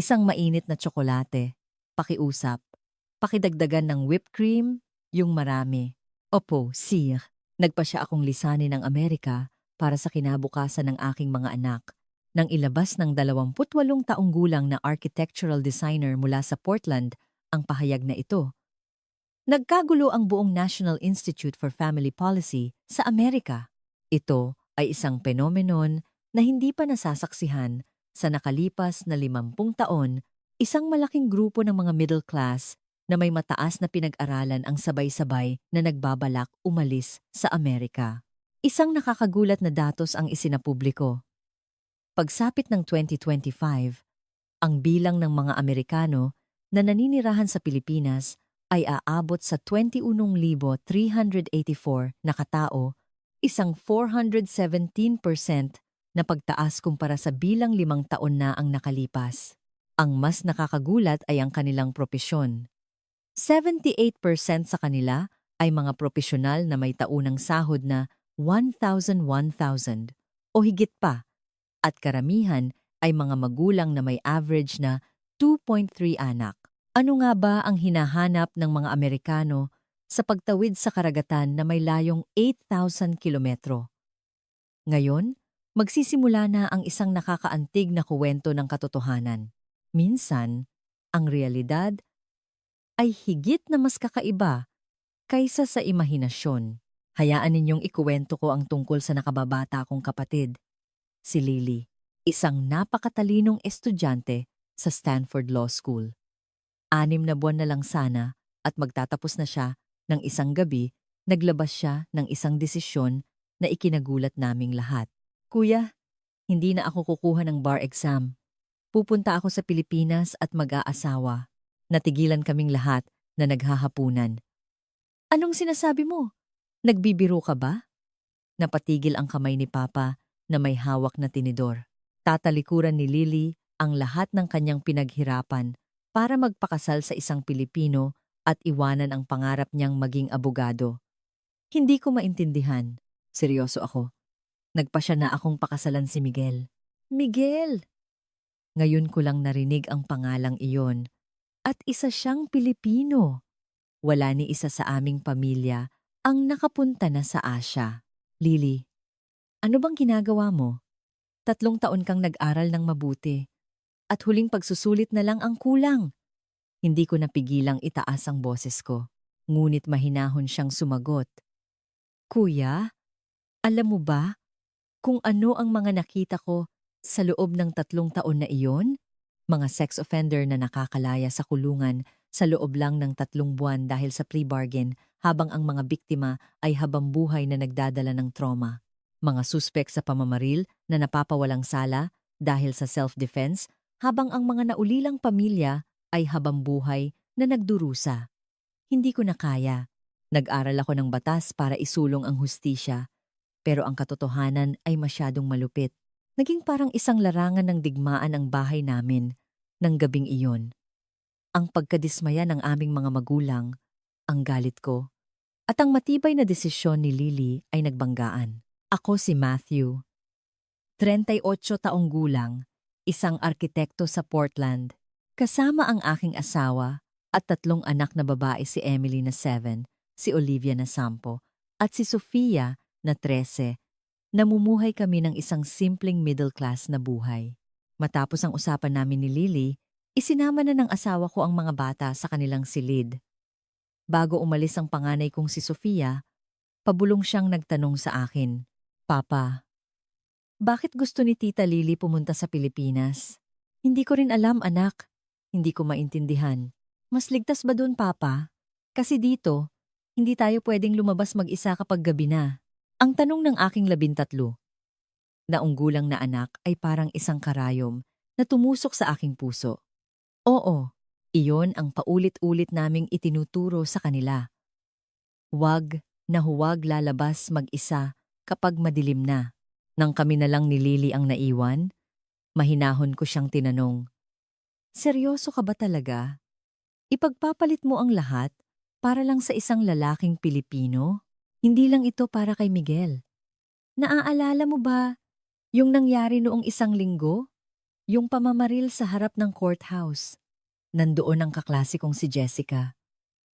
Isang mainit na tsokolate, pakiusap, pakidagdagan ng whipped cream, yung marami. Opo, sir. Nagpa siya akong lisanin ng Amerika para sa kinabukasan ng aking mga anak nang ilabas ng 28 taong gulang na architectural designer mula sa Portland ang pahayag na ito. Nagkagulo ang buong National Institute for Family Policy sa Amerika. Ito ay isang phenomenon na hindi pa nasasaksihan sa nakalipas na 50 taon, isang malaking grupo ng mga middle class na may mataas na pinag-aralan ang sabay-sabay na nagbabalak umalis sa Amerika. Isang nakakagulat na datos ang isinapubliko. Pagsapit ng 2025, ang bilang ng mga Amerikano na naninirahan sa Pilipinas ay aabot sa 21,384 na katao, isang 417% na pagtaas kumpara sa bilang 5 taon na ang nakalipas. Ang mas nakakagulat ay ang kanilang propesyon. 78% sa kanila ay mga propesyonal na may taunang sahod na 1,000 o higit pa, at karamihan ay mga magulang na may average na 2.3 anak. Ano nga ba ang hinahanap ng mga Amerikano sa pagtawid sa karagatan na may layong 8,000 kilometro? Ngayon, magsisimula na ang isang nakakaantig na kuwento ng katotohanan. Minsan, ang realidad ay higit na mas kakaiba kaysa sa imahinasyon. Hayaan ninyong ikuwento ko ang tungkol sa nakababata kong kapatid, si Lily, isang napakatalinong estudyante sa Stanford Law School. 6 na buwan na lang sana at magtatapos na siya ng isang gabi, naglabas siya ng isang desisyon na ikinagulat naming lahat. Kuya, hindi na ako kukuha ng bar exam. Pupunta ako sa Pilipinas at mag-aasawa. Natigilan kaming lahat na naghahapunan. Anong sinasabi mo? Nagbibiro ka ba? Napatigil ang kamay ni Papa na may hawak na tinidor. Tatalikuran ni Lily ang lahat ng kanyang pinaghirapan para magpakasal sa isang Pilipino at iwanan ang pangarap niyang maging abogado. Hindi ko maintindihan. Seryoso ako. Nagpasya na akong pakasalan si Miguel. Miguel! Ngayon ko lang narinig ang pangalang iyon. At isa siyang Pilipino. Wala ni isa sa aming pamilya ang nakapunta na sa Asia. Lily, ano bang ginagawa mo? 3 taon kang nag-aral ng mabuti. At huling pagsusulit na lang ang kulang. Hindi ko napigilang itaas ang boses ko. Ngunit mahinahon siyang sumagot. Kuya, alam mo ba kung ano ang mga nakita ko sa loob ng 3 taon na iyon? Mga sex offender na nakakalaya sa kulungan sa loob lang ng 3 buwan dahil sa plea bargain habang ang mga biktima ay habambuhay na nagdadala ng trauma. Mga suspek sa pamamaril na napapawalang sala dahil sa self-defense habang ang mga naulilang pamilya ay habambuhay na nagdurusa. Hindi ko na kaya. Nag-aral ako ng batas para isulong ang hustisya, pero ang katotohanan ay masyadong malupit. Naging parang isang larangan ng digmaan ang bahay namin ng gabing iyon. Ang pagkadismaya ng aming mga magulang, ang galit ko, at ang matibay na desisyon ni Lily ay nagbanggaan. Ako si Matthew, 38 taong gulang, isang arkitekto sa Portland, kasama ang aking asawa at 3 anak na babae, si Emily na 7, si Olivia na 10, at si Sofia na 13. Namumuhay kami ng isang simpleng middle class na buhay. Matapos ang usapan namin ni Lily, isinama na ng asawa ko ang mga bata sa kanilang silid. Bago umalis ang panganay kong si Sofia, pabulong siyang nagtanong sa akin, Papa, bakit gusto ni Tita Lily pumunta sa Pilipinas? Hindi ko rin alam, anak. Hindi ko maintindihan. Mas ligtas ba doon, Papa? Kasi dito, hindi tayo pwedeng lumabas mag-isa kapag gabi na. Ang tanong ng aking 13 na unggulang na anak ay parang isang karayom na tumusok sa aking puso. Oo, iyon ang paulit-ulit naming itinuturo sa kanila. Huwag na huwag lalabas mag-isa kapag madilim na. Nang kami na lang ni Lily ang naiwan, mahinahon ko siyang tinanong, seryoso ka ba talaga? Ipagpapalit mo ang lahat para lang sa isang lalaking Pilipino? Hindi lang ito para kay Miguel. Naaalala mo ba yung nangyari noong 1 linggo? Yung pamamaril sa harap ng courthouse. Nandoon ang kaklase kong si Jessica.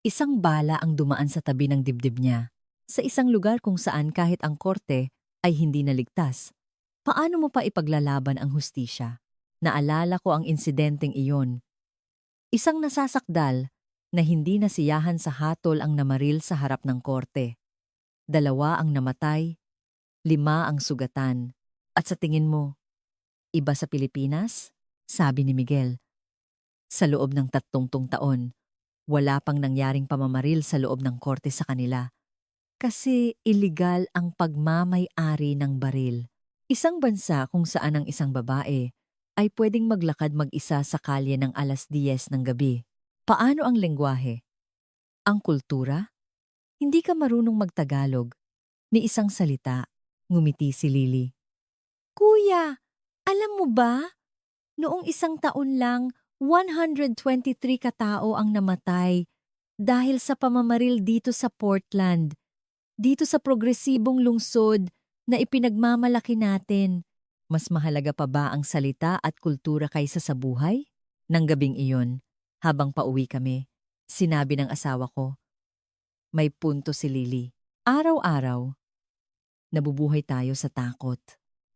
Isang bala ang dumaan sa tabi ng dibdib niya. Sa isang lugar kung saan kahit ang korte ay hindi naligtas. Paano mo pa ipaglalaban ang hustisya? Naalala ko ang insidenteng iyon. Isang nasasakdal na hindi nasiyahan sa hatol ang namaril sa harap ng korte. 2 ang namatay, 5 ang sugatan. At sa tingin mo, iba sa Pilipinas? Sabi ni Miguel. Sa loob ng 30 taon, wala pang nangyaring pamamaril sa loob ng korte sa kanila. Kasi iligal ang pagmamay-ari ng baril. Isang bansa kung saan ang isang babae ay pwedeng maglakad mag-isa sa kalye ng alas 10 ng gabi. Paano ang lengguwahe? Ang kultura? Hindi ka marunong magtagalog. Ni isang salita, ngumiti si Lily. Kuya, alam mo ba? Noong isang taon lang, 123 katao ang namatay dahil sa pamamaril dito sa Portland. Dito sa progresibong lungsod na ipinagmamalaki natin. Mas mahalaga pa ba ang salita at kultura kaysa sa buhay? Nang gabing iyon, habang pauwi kami, sinabi ng asawa ko, may punto si Lily. Araw-araw, nabubuhay tayo sa takot.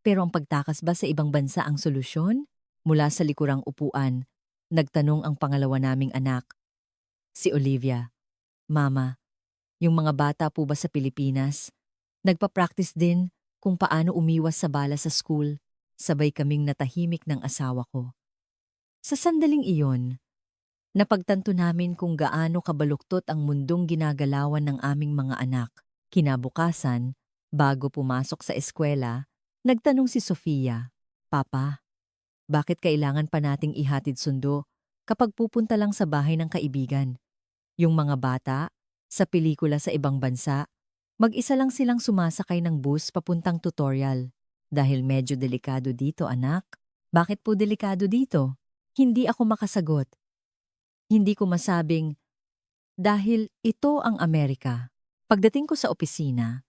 Pero ang pagtakas ba sa ibang bansa ang solusyon? Mula sa likurang upuan, nagtanong ang pangalawa naming anak, si Olivia. Mama, yung mga bata po ba sa Pilipinas, nagpa-practice din kung paano umiwas sa bala sa school, sabay kaming natahimik ng asawa ko. Sa sandaling iyon, napagtanto namin kung gaano kabaluktot ang mundong ginagalawan ng aming mga anak. Kinabukasan, bago pumasok sa eskwela, nagtanong si Sofia, Papa, bakit kailangan pa nating ihatid sundo kapag pupunta lang sa bahay ng kaibigan? Yung mga bata, sa pelikula sa ibang bansa, mag-isa lang silang sumasakay ng bus papuntang tutorial. Dahil medyo delikado dito, anak. Bakit po delikado dito? Hindi ako makasagot. Hindi ko masabing, dahil ito ang Amerika. Pagdating ko sa opisina,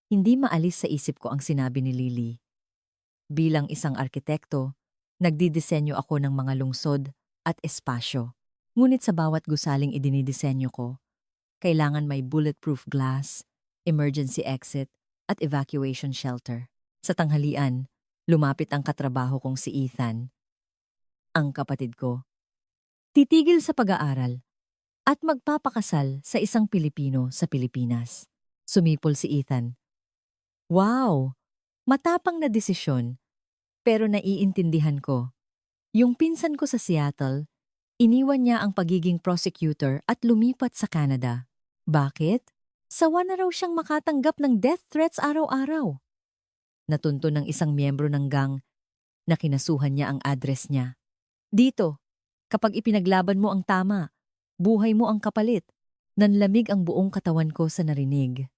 hindi maalis sa isip ko ang sinabi ni Lily. Bilang isang arkitekto, nagdidisenyo ako ng mga lungsod at espasyo. Ngunit sa bawat gusaling idinidisenyo ko, kailangan may bulletproof glass, emergency exit, at evacuation shelter. Sa tanghalian, lumapit ang katrabaho kong si Ethan, ang kapatid ko. Titigil sa pag-aaral at magpapakasal sa isang Pilipino sa Pilipinas. Sumipol si Ethan. Wow! Matapang na desisyon, pero naiintindihan ko. Yung pinsan ko sa Seattle, iniwan niya ang pagiging prosecutor at lumipat sa Canada. Bakit? Sawa na raw siyang makatanggap ng death threats araw-araw. Natunto ng isang miyembro ng gang na kinasuhan niya ang address niya. Dito, kapag ipinaglaban mo ang tama, buhay mo ang kapalit. Nanlamig ang buong katawan ko sa narinig.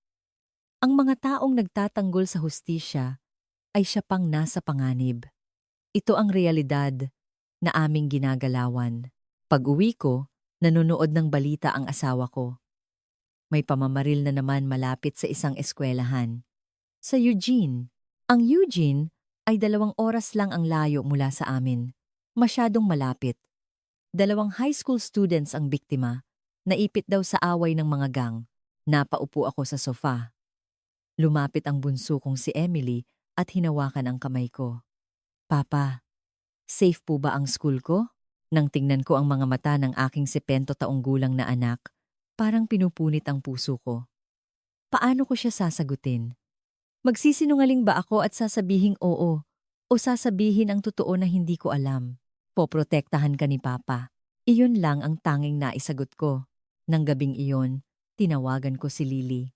Ang mga taong nagtatanggol sa hustisya ay siya pang nasa panganib. Ito ang realidad na aming ginagalawan. Pag-uwi ko, nanonood ng balita ang asawa ko. May pamamaril na naman malapit sa isang eskwelahan. Sa Eugene. Ang Eugene ay 2 oras lang ang layo mula sa amin. Masyadong malapit. 2 high school students ang biktima. Naipit daw sa away ng mga gang. Napaupo ako sa sofa. Lumapit ang bunso kong si Emily at hinawakan ang kamay ko. Papa, safe po ba ang school ko? Nang tingnan ko ang mga mata ng aking 70 taong gulang na anak, parang pinupunit ang puso ko. Paano ko siya sasagutin? Magsisinungaling ba ako at sasabihing oo? O sasabihin ang totoo na hindi ko alam? Poprotektahan ka ni Papa. Iyon lang ang tanging naisagot ko. Nang gabing iyon, tinawagan ko si Lily.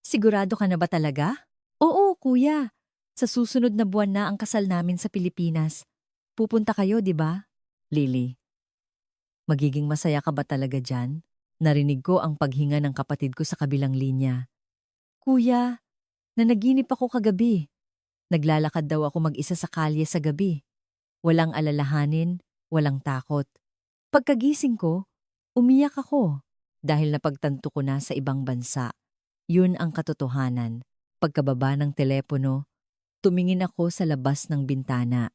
Sigurado ka na ba talaga? Oo, kuya. Sa susunod na buwan na ang kasal namin sa Pilipinas. Pupunta kayo, di ba? Lily, magiging masaya ka ba talaga dyan? Narinig ko ang paghinga ng kapatid ko sa kabilang linya. Kuya, nanaginip ako kagabi. Naglalakad daw ako mag-isa sa kalye sa gabi. Walang alalahanin, walang takot. Pagkagising ko, umiyak ako dahil napagtanto ko na sa ibang bansa. Yun ang katotohanan. Pagkababa ng telepono, tumingin ako sa labas ng bintana.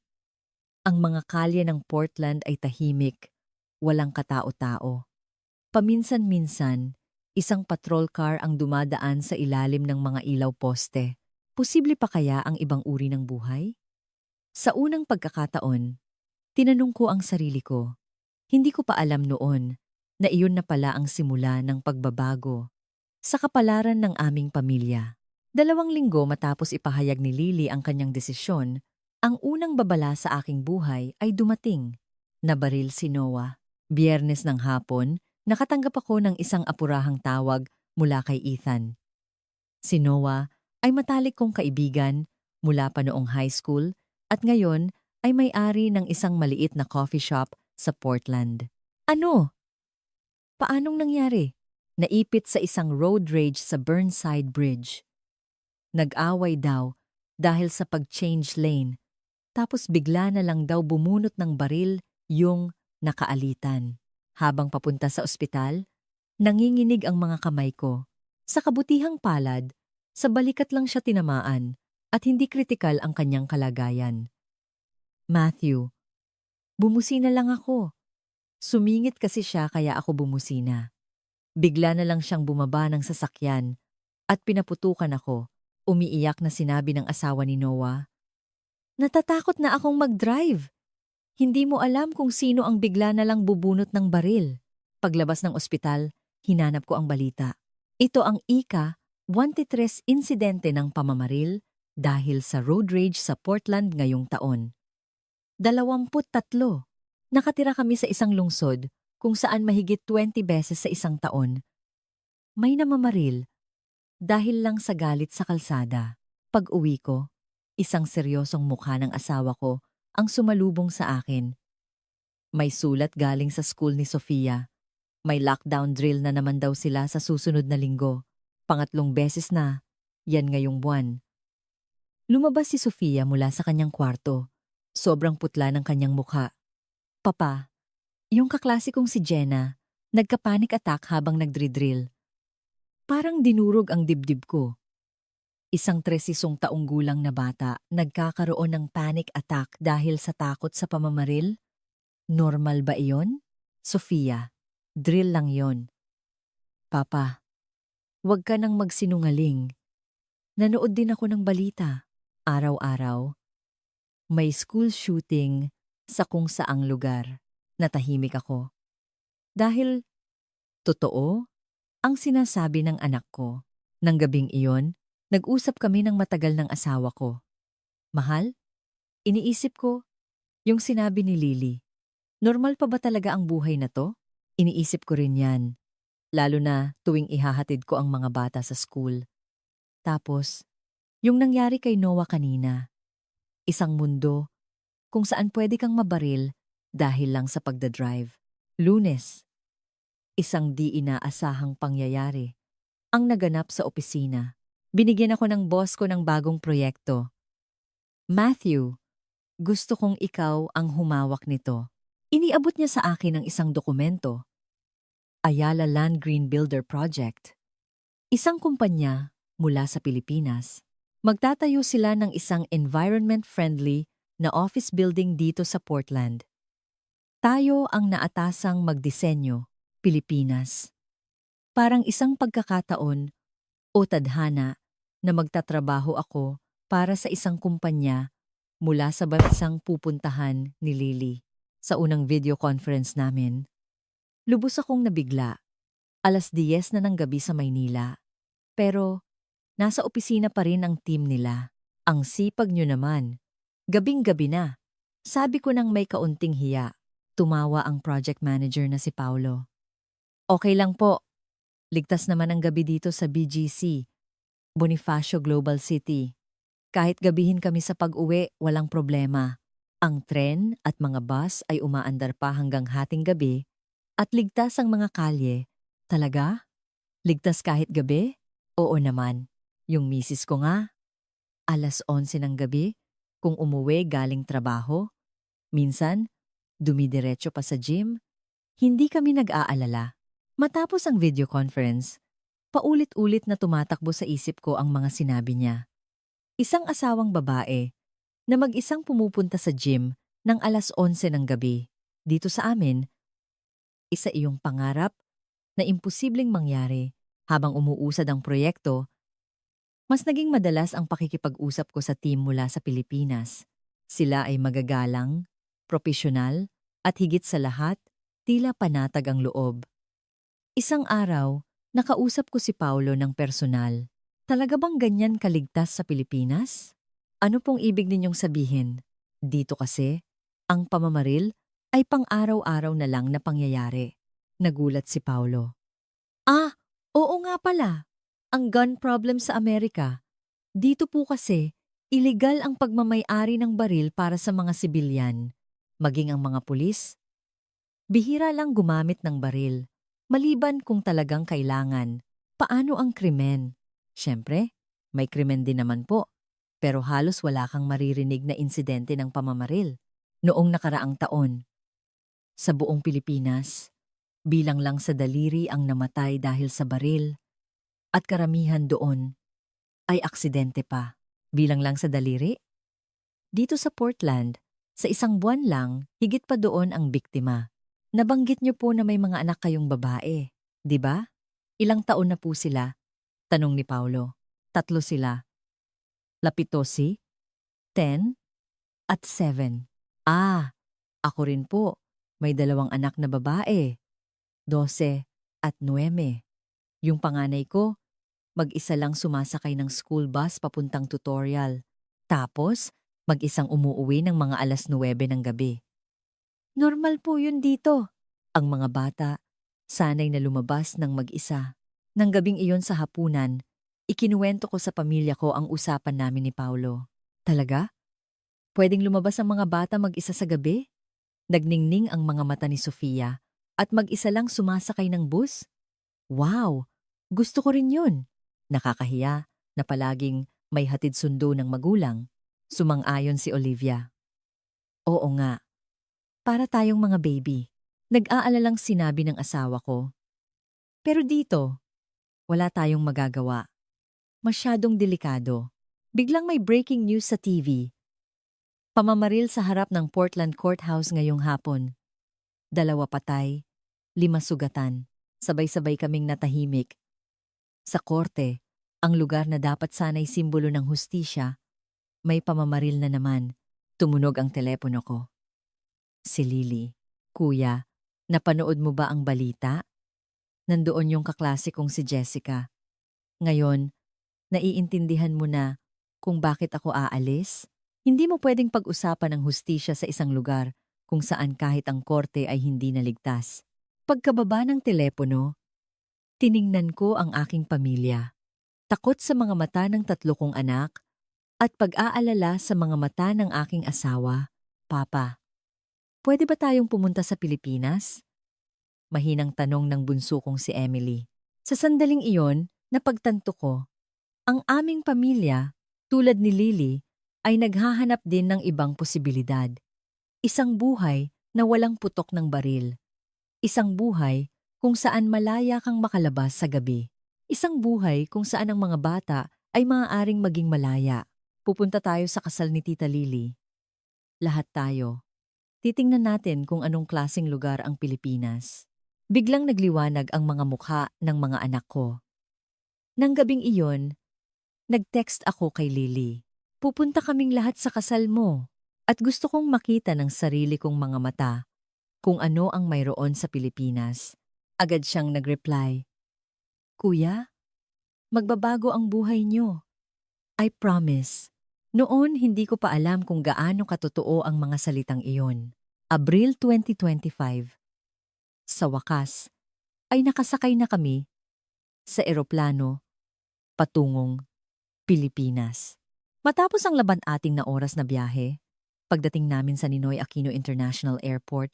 Ang mga kalye ng Portland ay tahimik, walang katao-tao. Paminsan-minsan, isang patrol car ang dumadaan sa ilalim ng mga ilaw poste. Posible pa kaya ang ibang uri ng buhay? Sa unang pagkakataon, tinanong ko ang sarili ko. Hindi ko pa alam noon na iyon na pala ang simula ng pagbabago sa kapalaran ng aming pamilya. 2 linggo matapos ipahayag ni Lily ang kanyang desisyon, ang unang babala sa aking buhay ay dumating. Nabaril si Noah. Biyernes ng hapon, nakatanggap ako ng isang apurahang tawag mula kay Ethan. Si Noah ay matalik kong kaibigan mula pa noong high school at ngayon ay may-ari ng isang maliit na coffee shop sa Portland. Ano? Paanong nangyari? Naipit sa isang road rage sa Burnside Bridge. Nag-away daw dahil sa pag-change lane. Tapos bigla na lang daw bumunot ng baril yung nakaalitan. Habang papunta sa ospital, nanginginig ang mga kamay ko. Sa kabutihang palad, sa balikat lang siya tinamaan at hindi kritikal ang kanyang kalagayan. Matthew, bumusina lang ako. Sumingit kasi siya kaya ako bumusina. Bigla na lang siyang bumaba ng sasakyan at pinaputukan ako. Umiiyak na sinabi ng asawa ni Noah, "Natatakot na akong mag-drive. Hindi mo alam kung sino ang bigla na lang bubunot ng baril." Paglabas ng ospital, hinanap ko ang balita. Ito ang ika-13 insidente ng pamamaril dahil sa road rage sa Portland ngayong taon. 23. Nakatira kami sa isang lungsod kung saan mahigit 20 beses sa isang taon may namamaril dahil lang sa galit sa kalsada. Pag-uwi ko, isang seryosong mukha ng asawa ko ang sumalubong sa akin. May sulat galing sa school ni Sofia. May lockdown drill na naman daw sila sa susunod na linggo. 3 beses na, yan ngayong buwan. Lumabas si Sofia mula sa kanyang kwarto. Sobrang putla ng kanyang mukha. "Papa, yung kaklase kong si Jenna, nagka-panic attack habang nagdridrill. Parang dinurog ang dibdib ko." Isang 13 taong gulang na bata nagkakaroon ng panic attack dahil sa takot sa pamamaril? Normal ba iyon? Sofia, drill lang yon. "Papa, huwag ka nang magsinungaling. Nanood din ako ng balita. Araw-araw, may school shooting sa kung saang lugar." Natahimik ako. Dahil totoo ang sinasabi ng anak ko. Nang gabing iyon, nag-usap kami ng matagal ng asawa ko. "Mahal, iniisip ko yung sinabi ni Lily. Normal pa ba talaga ang buhay na to?" Iniisip ko rin yan, lalo na tuwing ihahatid ko ang mga bata sa school. Tapos, yung nangyari kay Noah kanina, isang mundo kung saan pwede kang mabaril dahil lang sa pagdadrive. Lunes, isang di inaasahang pangyayari ang naganap sa opisina. Binigyan ako ng boss ko ng bagong proyekto. "Matthew, gusto kong ikaw ang humawak nito." Iniabot niya sa akin ang isang dokumento. Ayala Land Green Builder Project. Isang kumpanya mula sa Pilipinas. Magtatayo sila ng isang environment-friendly na office building dito sa Portland. Tayo ang naatasang magdisenyo, Pilipinas. Parang isang pagkakataon o tadhana na magtatrabaho ako para sa isang kumpanya mula sa bansang pupuntahan ni Lily. Sa unang video conference namin, lubos akong nabigla. 10:00 na ng gabi sa Maynila. Pero nasa opisina pa rin ang team nila. "Ang sipag nyo naman. Gabing-gabi na." Sabi ko nang may kaunting hiya. Tumawa ang project manager na si Paulo. "Okay lang po. Ligtas naman ang gabi dito sa BGC, Bonifacio Global City. Kahit gabihin kami sa pag-uwi, walang problema. Ang tren at mga bus ay umaandar pa hanggang hating gabi at ligtas ang mga kalye." "Talaga? Ligtas kahit gabi?" "Oo naman. Yung misis ko nga, 11:00 ng gabi, kung umuwi galing trabaho. Minsan, dumidiretso pa sa gym. Hindi kami nag-aalala." Matapos ang video conference, paulit-ulit na tumatakbo sa isip ko ang mga sinabi niya. Isang asawang babae na mag-isang pumupunta sa gym ng 11:00 ng gabi. Dito sa amin, isa iyong pangarap na imposibleng mangyari habang umuusad ang proyekto. Mas naging madalas ang pakikipag-usap ko sa team mula sa Pilipinas. Sila ay magagalang, propesyonal, at higit sa lahat, tila panatag ang loob. Isang araw, nakausap ko si Paulo ng personal. Talaga bang ganyan kaligtas sa Pilipinas? Ano pong ibig ninyong sabihin? Dito kasi, ang pamamaril ay pang-araw-araw na lang na pangyayari. Nagulat si Paulo. Ah, oo nga pala. Ang gun problem sa Amerika. Dito po kasi, iligal ang pagmamay-ari ng baril para sa mga sibilyan, maging ang mga pulis. Bihira lang gumamit ng baril, maliban kung talagang kailangan. Paano ang krimen? Siyempre, may krimen din naman po, pero halos wala kang maririnig na insidente ng pamamaril. Noong nakaraang taon, sa buong Pilipinas, bilang lang sa daliri ang namatay dahil sa baril, at karamihan doon ay aksidente pa. Bilang lang sa daliri? Dito sa Portland, sa isang buwan lang, higit pa doon ang biktima. Nabanggit niyo po na may mga anak kayong babae, di ba? Ilang taon na po sila? Tanong ni Paulo. 3 sila. Lapitosi, 10, at 7. Ah, ako rin po. May 2 anak na babae, 12 at 9. Yung panganay ko, mag-isa lang sumasakay ng school bus papuntang tutorial. Tapos, mag-isang umuuwi ng mga 9:00 ng gabi. Normal po yun dito. Ang mga bata, sanay na lumabas ng mag-isa. Nang gabing iyon sa hapunan, ikinuwento ko sa pamilya ko ang usapan namin ni Paulo. Talaga? Pwedeng lumabas ang mga bata mag-isa sa gabi? Nagningning ang mga mata ni Sofia at mag-isa lang sumasakay ng bus? Wow! Gusto ko rin yun. Nakakahiya na palaging may hatid sundo ng magulang. Sumang-ayon si Olivia. Oo nga. Para tayong mga baby. Nag-aalalang sinabi ng asawa ko. Pero dito, wala tayong magagawa. Masyadong delikado. Biglang may breaking news sa TV. Pamamaril sa harap ng Portland Courthouse ngayong hapon. 2 patay, 5 sugatan. Sabay-sabay kaming natahimik. Sa korte, ang lugar na dapat sana'y simbolo ng hustisya, may pamamaril na naman. Tumunog ang telepono ko. Si Lily. Kuya, napanood mo ba ang balita? Nandoon yung kaklase kong si Jessica. Ngayon, naiintindihan mo na kung bakit ako aalis? Hindi mo pwedeng pag-usapan ang hustisya sa isang lugar kung saan kahit ang korte ay hindi naligtas. Pagkababa ng telepono, tiningnan ko ang aking pamilya. Takot sa mga mata ng 3 kong anak at pag-aalala sa mga mata ng aking asawa. Papa, pwede ba tayong pumunta sa Pilipinas? Mahinang tanong ng bunso kong si Emily. Sa sandaling iyon, napagtanto ko, ang aming pamilya, tulad ni Lily, ay naghahanap din ng ibang posibilidad. Isang buhay na walang putok ng baril. Isang buhay kung saan malaya kang makalabas sa gabi. Isang buhay kung saan ang mga bata ay maaaring maging malaya. Pupunta tayo sa kasal ni Tita Lily. Lahat tayo. Titingnan natin kung anong klaseng lugar ang Pilipinas. Biglang nagliwanag ang mga mukha ng mga anak ko. Nang gabing iyon, nag-text ako kay Lily. Pupunta kaming lahat sa kasal mo at gusto kong makita ng sarili kong mga mata kung ano ang mayroon sa Pilipinas. Agad siyang nag-reply. Kuya, magbabago ang buhay niyo. I promise. Noon hindi ko pa alam kung gaano katotoo ang mga salitang iyon. Abril 2025. Sa wakas, ay nakasakay na kami sa eroplano patungong Pilipinas. Matapos ang laban-ating na oras na biyahe, pagdating namin sa Ninoy Aquino International Airport,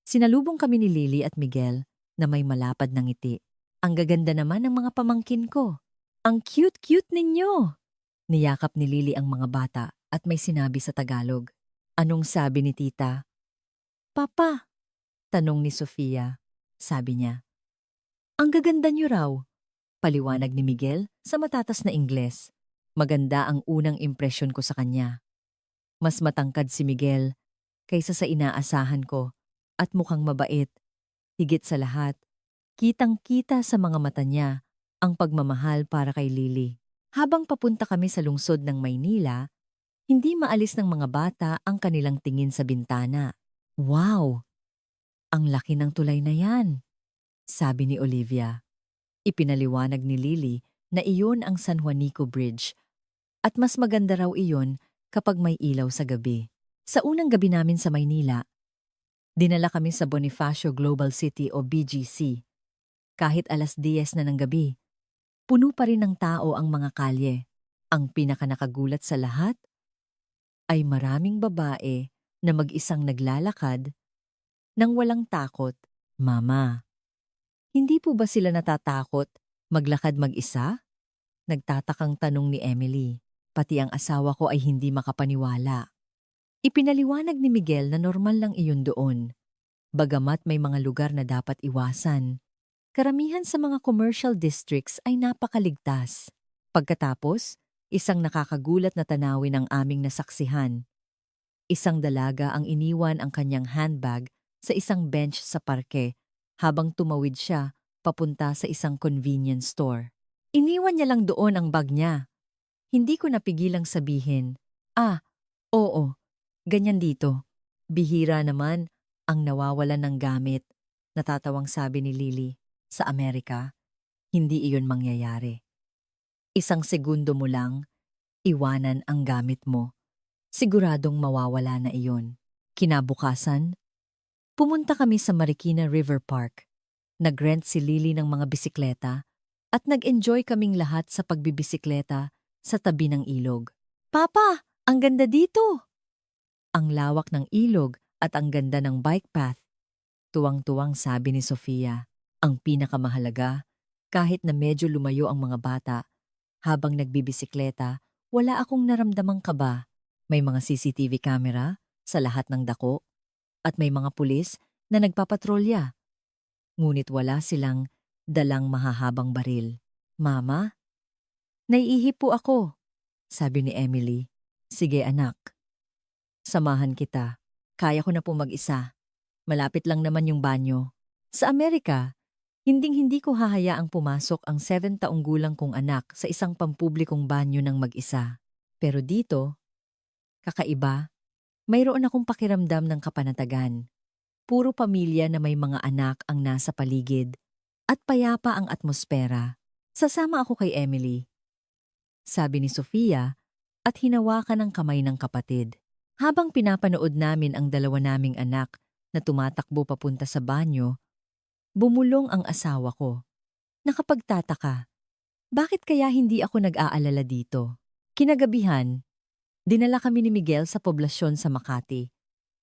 sinalubong kami ni Lily at Miguel na may malapad na ngiti. Ang gaganda naman ng mga pamangkin ko. Ang cute-cute ninyo! Niyakap ni Lily ang mga bata at may sinabi sa Tagalog. Anong sabi ni tita? Papa, tanong ni Sofia. Sabi niya. Ang gaganda niyo raw. Paliwanag ni Miguel sa matatas na Ingles. Maganda ang unang impresyon ko sa kanya. Mas matangkad si Miguel kaysa sa inaasahan ko at mukhang mabait. Higit sa lahat, kitang-kita sa mga mata niya ang pagmamahal para kay Lily. Habang papunta kami sa lungsod ng Maynila, hindi maalis ng mga bata ang kanilang tingin sa bintana. Wow! Ang laki ng tulay na yan, sabi ni Olivia. Ipinaliwanag ni Lily na iyon ang San Juanico Bridge at mas maganda raw iyon kapag may ilaw sa gabi. Sa unang gabi namin sa Maynila, dinala kami sa Bonifacio Global City o BGC. Kahit 10:00 na ng gabi, puno pa rin ng tao ang mga kalye. Ang pinakanakagulat sa lahat ay maraming babae na mag-isang naglalakad nang walang takot. Mama, hindi po ba sila natatakot maglakad mag-isa? Nagtatakang tanong ni Emily. Pati ang asawa ko ay hindi makapaniwala. Ipinaliwanag ni Miguel na normal lang iyon doon. Bagamat may mga lugar na dapat iwasan, karamihan sa mga commercial districts ay napakaligtas. Pagkatapos, isang nakakagulat na tanawin ang aming nasaksihan. Isang dalaga ang iniwan ang kanyang handbag sa isang bench sa parke habang tumawid siya papunta sa isang convenience store. Iniwan niya lang doon ang bag niya. Hindi ko napigilang sabihin, oo, ganyan dito. Bihira naman ang nawawalan ng gamit. Natatawang sabi ni Lily, sa Amerika, hindi iyon mangyayari. Isang segundo mo lang, iwanan ang gamit mo. Siguradong mawawala na iyon. Kinabukasan, pumunta kami sa Marikina River Park. Nag-rent si Lily ng mga bisikleta at nag-enjoy kaming lahat sa pagbibisikleta sa tabi ng ilog. Papa, ang ganda dito! Ang lawak ng ilog at ang ganda ng bike path. Tuwang-tuwang sabi ni Sofia. Ang pinakamahalaga, kahit na medyo lumayo ang mga bata, habang nagbibisikleta, wala akong naramdamang kaba. May mga CCTV camera sa lahat ng dako at may mga pulis na nagpapatrolya. Ngunit wala silang dalang mahahabang baril. Mama, naiihip po ako, sabi ni Emily. Sige anak, samahan kita. Kaya ko na po mag-isa. Malapit lang naman yung banyo. Sa Amerika, hinding-hindi ko hahayaang pumasok ang 7 taong gulang kong anak sa isang pampublikong banyo ng mag-isa. Pero dito, kakaiba, mayroon akong pakiramdam ng kapanatagan. Puro pamilya na may mga anak ang nasa paligid at payapa ang atmosfera. Sasama ako kay Emily, sabi ni Sofia at hinawakan ang kamay ng kapatid. Habang pinapanood namin ang dalawa naming anak na tumatakbo papunta sa banyo, bumulong ang asawa ko. Nakapagtataka, bakit kaya hindi ako nag-aalala dito? Kinagabihan, dinala kami ni Miguel sa poblasyon sa Makati,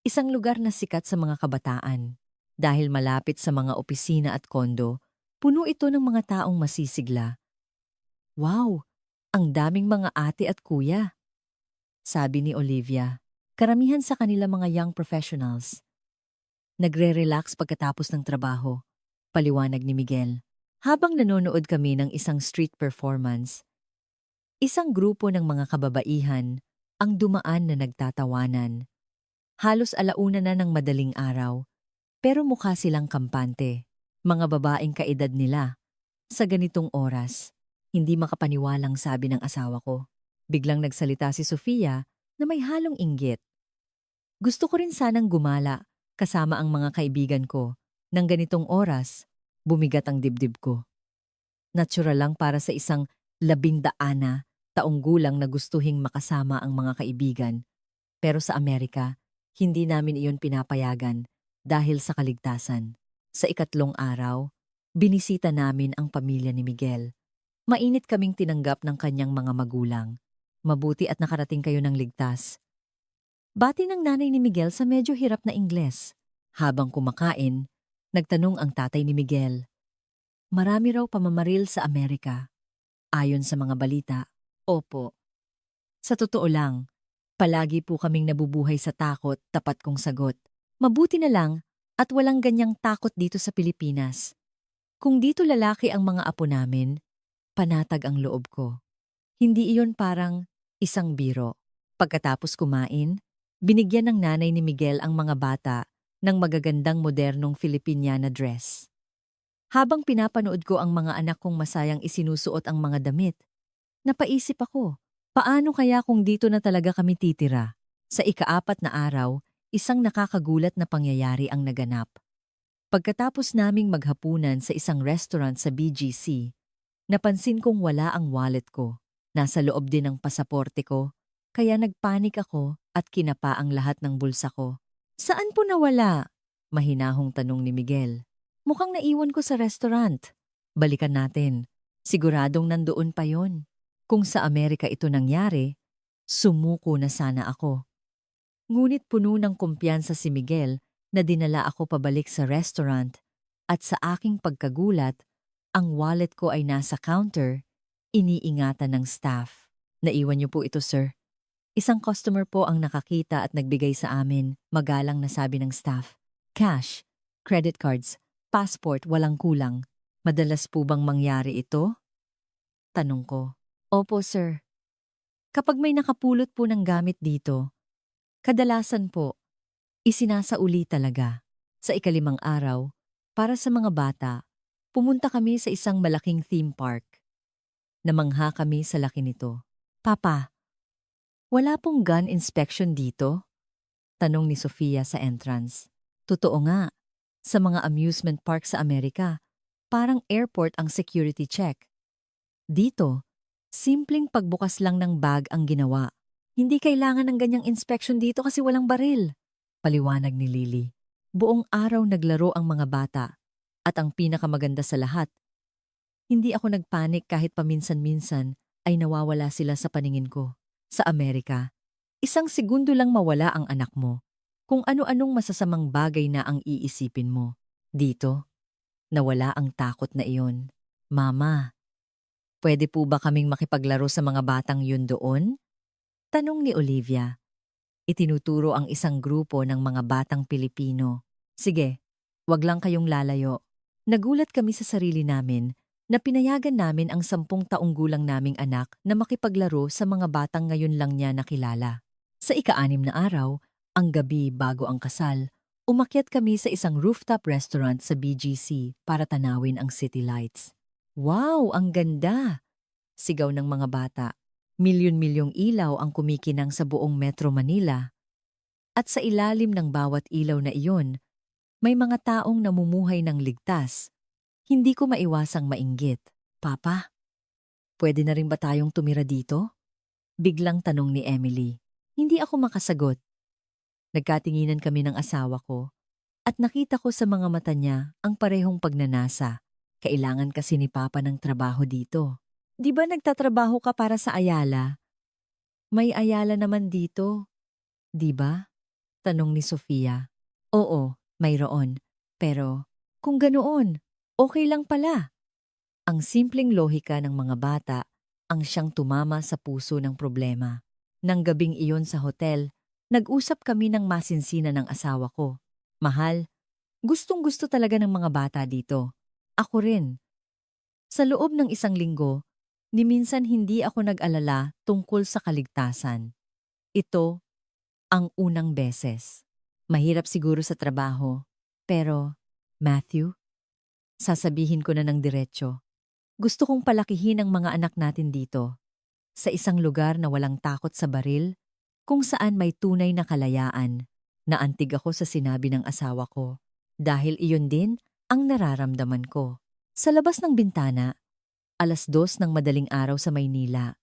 isang lugar na sikat sa mga kabataan. Dahil malapit sa mga opisina at kondo, puno ito ng mga taong masisigla. Wow, ang daming mga ate at kuya, sabi ni Olivia. Karamihan sa kanila mga young professionals. Nagre-relax pagkatapos ng trabaho, paliwanag ni Miguel. Habang nanonood kami ng isang street performance, isang grupo ng mga kababaihan ang dumaan na nagtatawanan. Halos 1:00 na ng madaling araw, pero mukha silang kampante. Mga babaeng kaedad nila. Sa ganitong oras, hindi makapaniwalang sabi ng asawa ko. Biglang nagsalita si Sofia na may halong inggit. Gusto ko rin sanang gumala kasama ang mga kaibigan ko. Nang ganitong oras, bumigat ang dibdib ko. Natural lang para sa isang 12 taong gulang na gustuhing makasama ang mga kaibigan. Pero sa Amerika, hindi namin iyon pinapayagan dahil sa kaligtasan. Sa 3 araw, binisita namin ang pamilya ni Miguel. Mainit kaming tinanggap ng kanyang mga magulang. Mabuti at nakarating kayo ng ligtas. Bati ng nanay ni Miguel sa medyo hirap na Ingles. Habang kumakain, nagtanong ang tatay ni Miguel. Marami raw pamamaril sa Amerika. Ayon sa mga balita, opo. Sa totoo lang, palagi po kaming nabubuhay sa takot, tapat kong sagot. Mabuti na lang at walang ganyang takot dito sa Pilipinas. Kung dito lalaki ang mga apo namin, panatag ang loob ko. Hindi iyon parang isang biro. Pagkatapos kumain, Binigyan ng nanay ni Miguel ang mga bata ng magagandang modernong Filipiniana dress. Habang pinapanood ko ang mga anak kong masayang isinusuot ang mga damit, napaisip ako, paano kaya kung dito na talaga kami titira? Sa ika-4 na araw, isang nakakagulat na pangyayari ang naganap. Pagkatapos naming maghapunan sa isang restaurant sa BGC, napansin kong wala ang wallet ko. Nasa loob din ang pasaporte ko, kaya nagpanik ako at kinapa ang lahat ng bulsa ko. Saan po nawala? Mahinahong tanong ni Miguel. Mukhang naiwan ko sa restaurant. Balikan natin. Siguradong nandoon pa yon. Kung sa Amerika ito nangyari, sumuko na sana ako. Ngunit puno ng kumpiyansa si Miguel na dinala ako pabalik sa restaurant at sa aking pagkagulat, ang wallet ko ay nasa counter, iniingatan ng staff. Naiwan niyo po ito, sir. Isang customer po ang nakakita at nagbigay sa amin, magalang na sabi ng staff. Cash, credit cards, passport, walang kulang. Madalas po bang mangyari ito? Tanong ko. Opo, sir. Kapag may nakapulot po ng gamit dito, kadalasan po, isinasauli talaga. Sa ika-5 araw, para sa mga bata, pumunta kami sa isang malaking theme park. Namangha kami sa laki nito. Papa, wala pong gun inspection dito? Tanong ni Sofia sa entrance. Totoo nga, sa mga amusement park sa Amerika, parang airport ang security check. Dito, simpleng pagbukas lang ng bag ang ginawa. Hindi kailangan ng ganyang inspection dito kasi walang baril. Paliwanag ni Lily. Buong araw naglaro ang mga bata. At ang pinakamaganda sa lahat, hindi ako nagpanik kahit paminsan-minsan ay nawawala sila sa paningin ko. Sa Amerika, 1 segundo lang mawala ang anak mo. Kung ano-anong masasamang bagay na ang iisipin mo. Dito, nawala ang takot na iyon. Mama, pwede po ba kaming makipaglaro sa mga batang yun doon? Tanong ni Olivia. Itinuturo ang isang grupo ng mga batang Pilipino. Sige, wag lang kayong lalayo. Nagulat kami sa sarili namin na pinayagan namin ang 10 taong gulang naming anak na makipaglaro sa mga batang ngayon lang niya nakilala. Sa ika-6 na araw, ang gabi bago ang kasal, umakyat kami sa isang rooftop restaurant sa BGC para tanawin ang city lights. Wow, ang ganda! Sigaw ng mga bata. Milyon-milyong ilaw ang kumikinang sa buong Metro Manila. At sa ilalim ng bawat ilaw na iyon, may mga taong namumuhay ng ligtas. Hindi ko maiwasang mainggit. Papa, pwede na rin ba tayong tumira dito? Biglang tanong ni Emily. Hindi ako makasagot. Nagkatinginan kami ng asawa ko at nakita ko sa mga mata niya ang parehong pagnanasa. Kailangan kasi ni Papa ng trabaho dito. Di ba nagtatrabaho ka para sa Ayala? May Ayala naman dito. Di ba? Tanong ni Sofia. Oo, mayroon. Pero kung ganoon, okay lang pala. Ang simpleng lohika ng mga bata ang siyang tumama sa puso ng problema. Nang gabing iyon sa hotel, nag-usap kami ng masinsina ng asawa ko. Mahal, gustong-gusto talaga ng mga bata dito. Ako rin. Sa loob ng 1 linggo, ni minsan hindi ako nag-alala tungkol sa kaligtasan. Ito ang unang beses. Mahirap siguro sa trabaho, pero, Matthew, sasabihin ko na ng diretsyo. Gusto kong palakihin ang mga anak natin dito, sa isang lugar na walang takot sa baril, kung saan may tunay na kalayaan. Naantig ako sa sinabi ng asawa ko, dahil iyon din ang nararamdaman ko. Sa labas ng bintana, 2:00 ng madaling araw sa Maynila.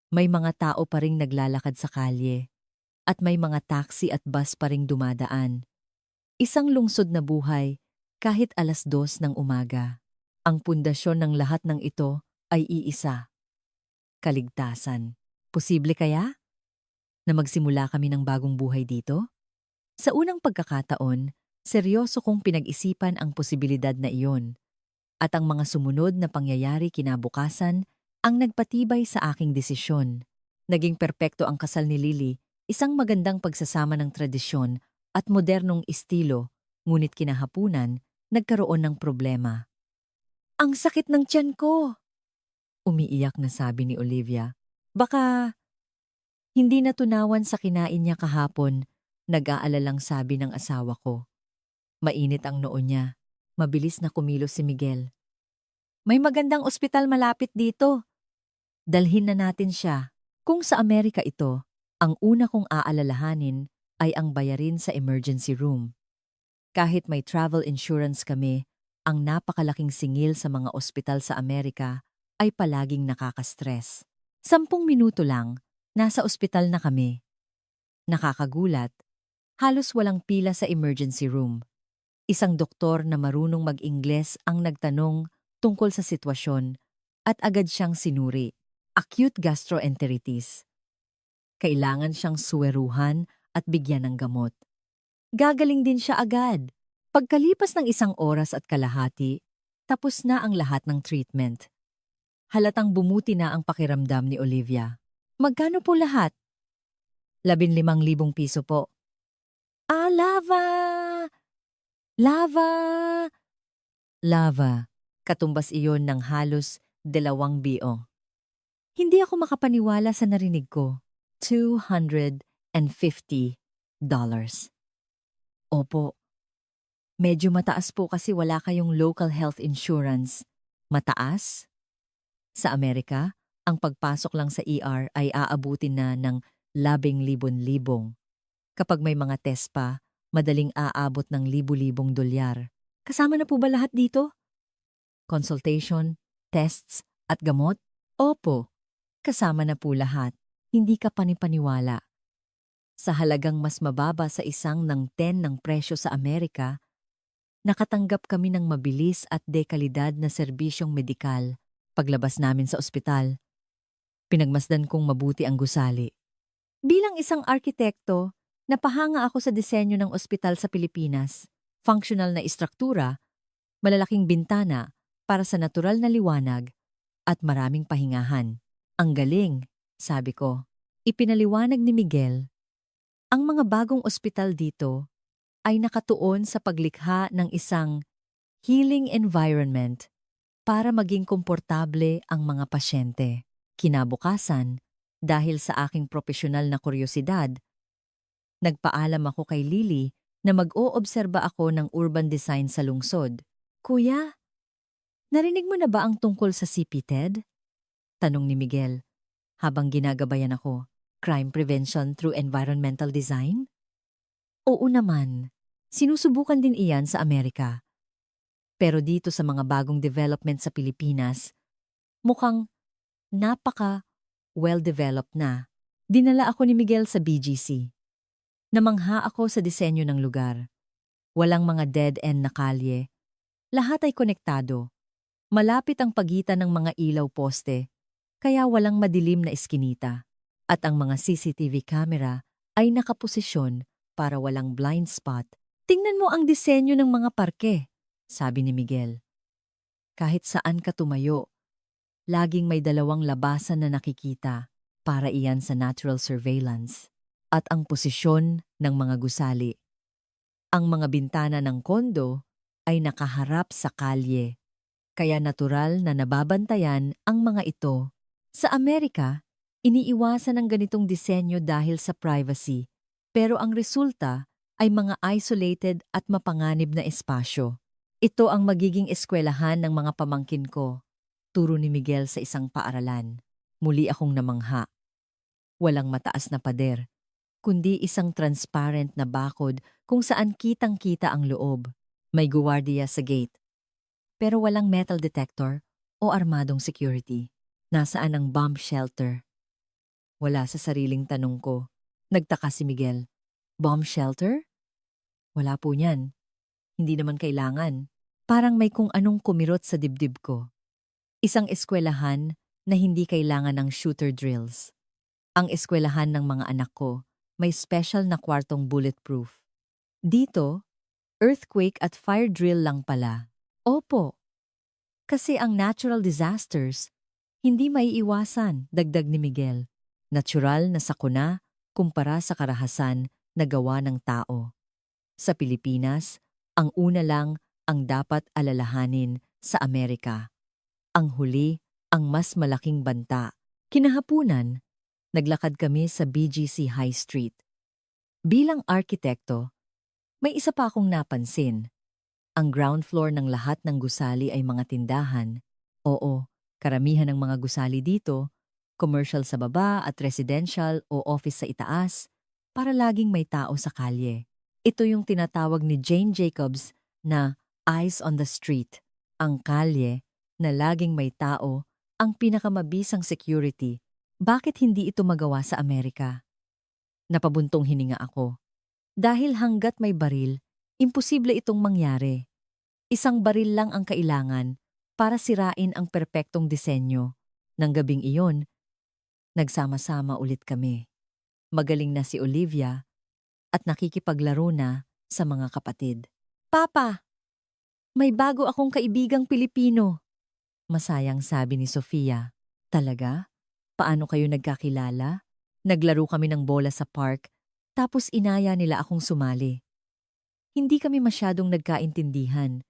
May mga tao pa ring naglalakad sa kalye, at may mga taxi at bus pa ring dumadaan. Isang lungsod na buhay kahit 2:00 ng umaga. Ang pundasyon ng lahat ng ito ay iisa. Kaligtasan. Posible kaya na magsimula kami ng bagong buhay dito? Sa unang pagkakataon, seryoso kong pinag-isipan ang posibilidad na iyon. At ang mga sumunod na pangyayari kinabukasan ang nagpatibay sa aking desisyon. Naging perpekto ang kasal ni Lily, isang magandang pagsasama ng tradisyon at modernong estilo, ngunit kinahapunan, nagkaroon ng problema. Ang sakit ng tiyan ko! Umiiyak na sabi ni Olivia. Baka Hindi natunawan sa kinain niya kahapon, nag-aalalang sabi ng asawa ko. Mainit ang noo niya. Mabilis na kumilos si Miguel. May magandang ospital malapit dito. Dalhin na natin siya. Kung sa Amerika ito, ang una kong aalalahanin ay ang bayarin sa emergency room. Kahit may travel insurance kami, ang napakalaking singil sa mga ospital sa Amerika ay palaging nakaka-stress. 10 minuto lang, nasa ospital na kami. Nakakagulat, halos walang pila sa emergency room. Isang doktor na marunong mag-Ingles ang nagtanong tungkol sa sitwasyon at agad siyang sinuri. Acute gastroenteritis. Kailangan siyang suweruhan at bigyan ng gamot. Gagaling din siya agad. Pagkalipas ng 1 oras at kalahati, tapos na ang lahat ng treatment. Halatang bumuti na ang pakiramdam ni Olivia. Magkano po lahat? 15,000 piso po. Ah, lava! Lava! Lava. Katumbas iyon ng halos 2 bilyon. Hindi ako makapaniwala sa narinig ko. $250. Opo. Medyo mataas po kasi wala kayong local health insurance. Mataas? Sa Amerika, ang pagpasok lang sa ER ay aabutin na ng 10,000. Kapag may mga test pa, madaling aabot ng libu-libong dolyar. Kasama na po ba lahat dito? Consultation, tests, at gamot? Opo. Kasama na po lahat. Hindi ka panipaniwala. Sa halagang mas mababa sa 1/10 ng presyo sa Amerika, nakatanggap kami ng mabilis at dekalidad na serbisyong medikal paglabas namin sa ospital. Pinagmasdan kong mabuti ang gusali. Bilang isang arkitekto, napahanga ako sa disenyo ng ospital sa Pilipinas. Functional na istruktura, malalaking bintana para sa natural na liwanag at maraming pahingahan. Ang galing, sabi ko. Ipinaliwanag ni Miguel. Ang mga bagong ospital dito ay nakatuon sa paglikha ng isang healing environment para maging komportable ang mga pasyente. Kinabukasan, dahil sa aking profesional na kuryosidad, nagpaalam ako kay Lily na mag-oobserba ako ng urban design sa lungsod. Kuya, narinig mo na ba ang tungkol sa CPTED? Tanong ni Miguel habang ginagabayan ako. Crime prevention through environmental design? Oo naman. Sinusubukan din iyan sa Amerika. Pero dito sa mga bagong development sa Pilipinas, mukhang napaka-well-developed na. Dinala ako ni Miguel sa BGC. Namangha ako sa disenyo ng lugar. Walang mga dead-end na kalye. Lahat ay konektado. Malapit ang pagitan ng mga ilaw poste, kaya walang madilim na eskinita. At ang mga CCTV camera ay nakaposisyon para walang blind spot. Tingnan mo ang disenyo ng mga parke, sabi ni Miguel. Kahit saan ka tumayo, laging may 2 labasan na nakikita para iyan sa natural surveillance. At ang posisyon ng mga gusali. Ang mga bintana ng kondo ay nakaharap sa kalye, kaya natural na nababantayan ang mga ito. Sa Amerika, iniiwasan ang ganitong disenyo dahil sa privacy, pero ang resulta ay mga isolated at mapanganib na espasyo. Ito ang magiging eskwelahan ng mga pamangkin ko, turo ni Miguel sa isang paaralan. Muli akong namangha. Walang mataas na pader, kundi isang transparent na bakod kung saan kitang-kita ang loob. May guwardiya sa gate, pero walang metal detector o armadong security. Nasaan ang bomb shelter? Wala sa sariling tanong ko. Nagtaka si Miguel. Bomb shelter? Wala po niyan. Hindi naman kailangan. Parang may kung anong kumirot sa dibdib ko. Isang eskwelahan na hindi kailangan ng shooter drills. Ang eskwelahan ng mga anak ko may special na kwartong bulletproof. Dito, earthquake at fire drill lang pala. Opo. Kasi ang natural disasters, hindi maiiwasan, dagdag ni Miguel. Natural na sakuna kumpara sa karahasan na gawa ng tao. Sa Pilipinas, ang una lang ang dapat alalahanin sa Amerika. Ang huli, ang mas malaking banta. Kinahapunan, Naglakad kami sa BGC High Street. Bilang arkitekto, may isa pa akong napansin. Ang ground floor ng lahat ng gusali ay mga tindahan. Oo, karamihan ng mga gusali dito, commercial sa baba at residential o office sa itaas, para laging may tao sa kalye. Ito yung tinatawag ni Jane Jacobs na eyes on the street. Ang kalye na laging may tao, ang pinakamabisang security. Bakit hindi ito magawa sa Amerika? Napabuntong hininga ako. Dahil hanggat may baril, imposible itong mangyari. Isang baril lang ang kailangan para sirain ang perpektong disenyo. Nang gabing iyon, nagsama-sama ulit kami. Magaling na si Olivia at nakikipaglaro na sa mga kapatid. Papa, may bago akong kaibigang Pilipino. Masayang sabi ni Sofia. Talaga? Paano kayo nagkakilala? Naglaro kami ng bola sa park, tapos inaya nila akong sumali. Hindi kami masyadong nagkaintindihan,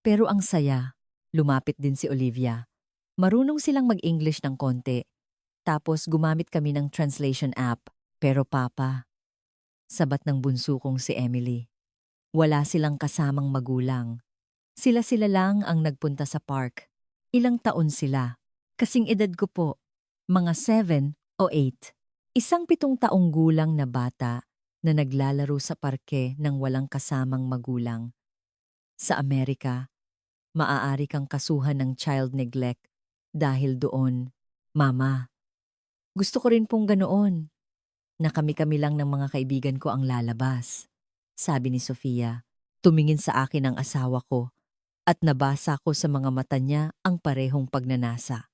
pero ang saya. Lumapit din si Olivia. Marunong silang mag-English ng konti, tapos gumamit kami ng translation app. Pero papa, sabat ng bunso kong si Emily. Wala silang kasamang magulang. Sila-sila lang ang nagpunta sa park. Ilang taon sila? Kasing edad ko po, mga 7 o 8. Isang 7 taong gulang na bata na naglalaro sa parke ng walang kasamang magulang. Sa Amerika, maaari kang kasuhan ng child neglect dahil doon. Mama, gusto ko rin pong ganoon, na kami-kami lang ng mga kaibigan ko ang lalabas. Sabi ni Sofia, tumingin sa akin ang asawa ko at nabasa ko sa mga mata niya ang parehong pagnanasa.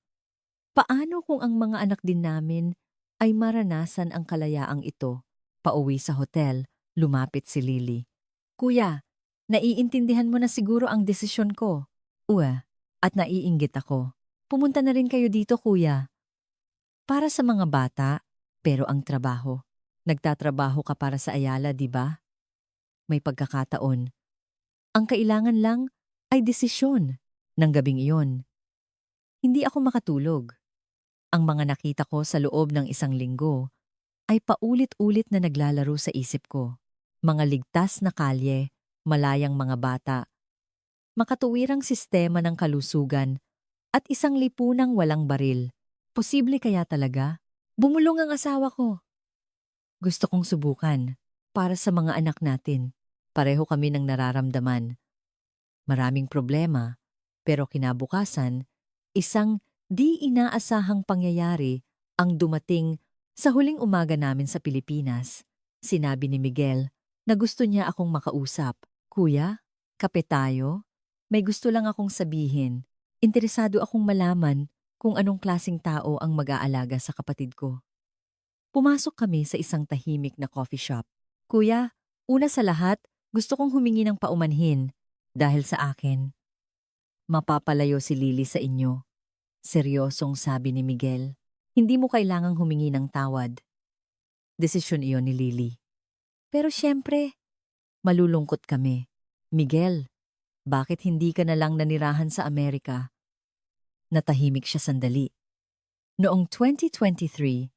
Paano kung ang mga anak din namin ay maranasan ang kalayaang ito? Pauwi sa hotel, lumapit si Lily. Kuya, naiintindihan mo na siguro ang desisyon ko. Uwe, at naiinggit ako. Pumunta na rin kayo dito, kuya. Para sa mga bata, pero ang trabaho. Nagtatrabaho ka para sa Ayala, di ba? May pagkakataon. Ang kailangan lang ay desisyon. Nang gabing iyon, hindi ako makatulog. Ang mga nakita ko sa loob ng isang linggo ay paulit-ulit na naglalaro sa isip ko. Mga ligtas na kalye, malayang mga bata, makatuwirang sistema ng kalusugan, at isang lipunang walang baril. Posible kaya talaga? Bumulong ang asawa ko. Gusto kong subukan para sa mga anak natin. Pareho kami ng nararamdaman. Maraming problema, pero kinabukasan, isang di inaasahang pangyayari ang dumating sa huling umaga namin sa Pilipinas. Sinabi ni Miguel na gusto niya akong makausap. Kuya, kape tayo? May gusto lang akong sabihin. Interesado akong malaman kung anong klaseng tao ang mag-aalaga sa kapatid ko. Pumasok kami sa isang tahimik na coffee shop. Kuya, una sa lahat, gusto kong humingi ng paumanhin dahil sa akin. Mapapalayo si Lily sa inyo. Seryosong sabi ni Miguel. Hindi mo kailangang humingi ng tawad. Desisyon iyon ni Lily. Pero siyempre, malulungkot kami. Miguel, bakit hindi ka na lang nanirahan sa Amerika? Natahimik siya sandali. Noong 2023,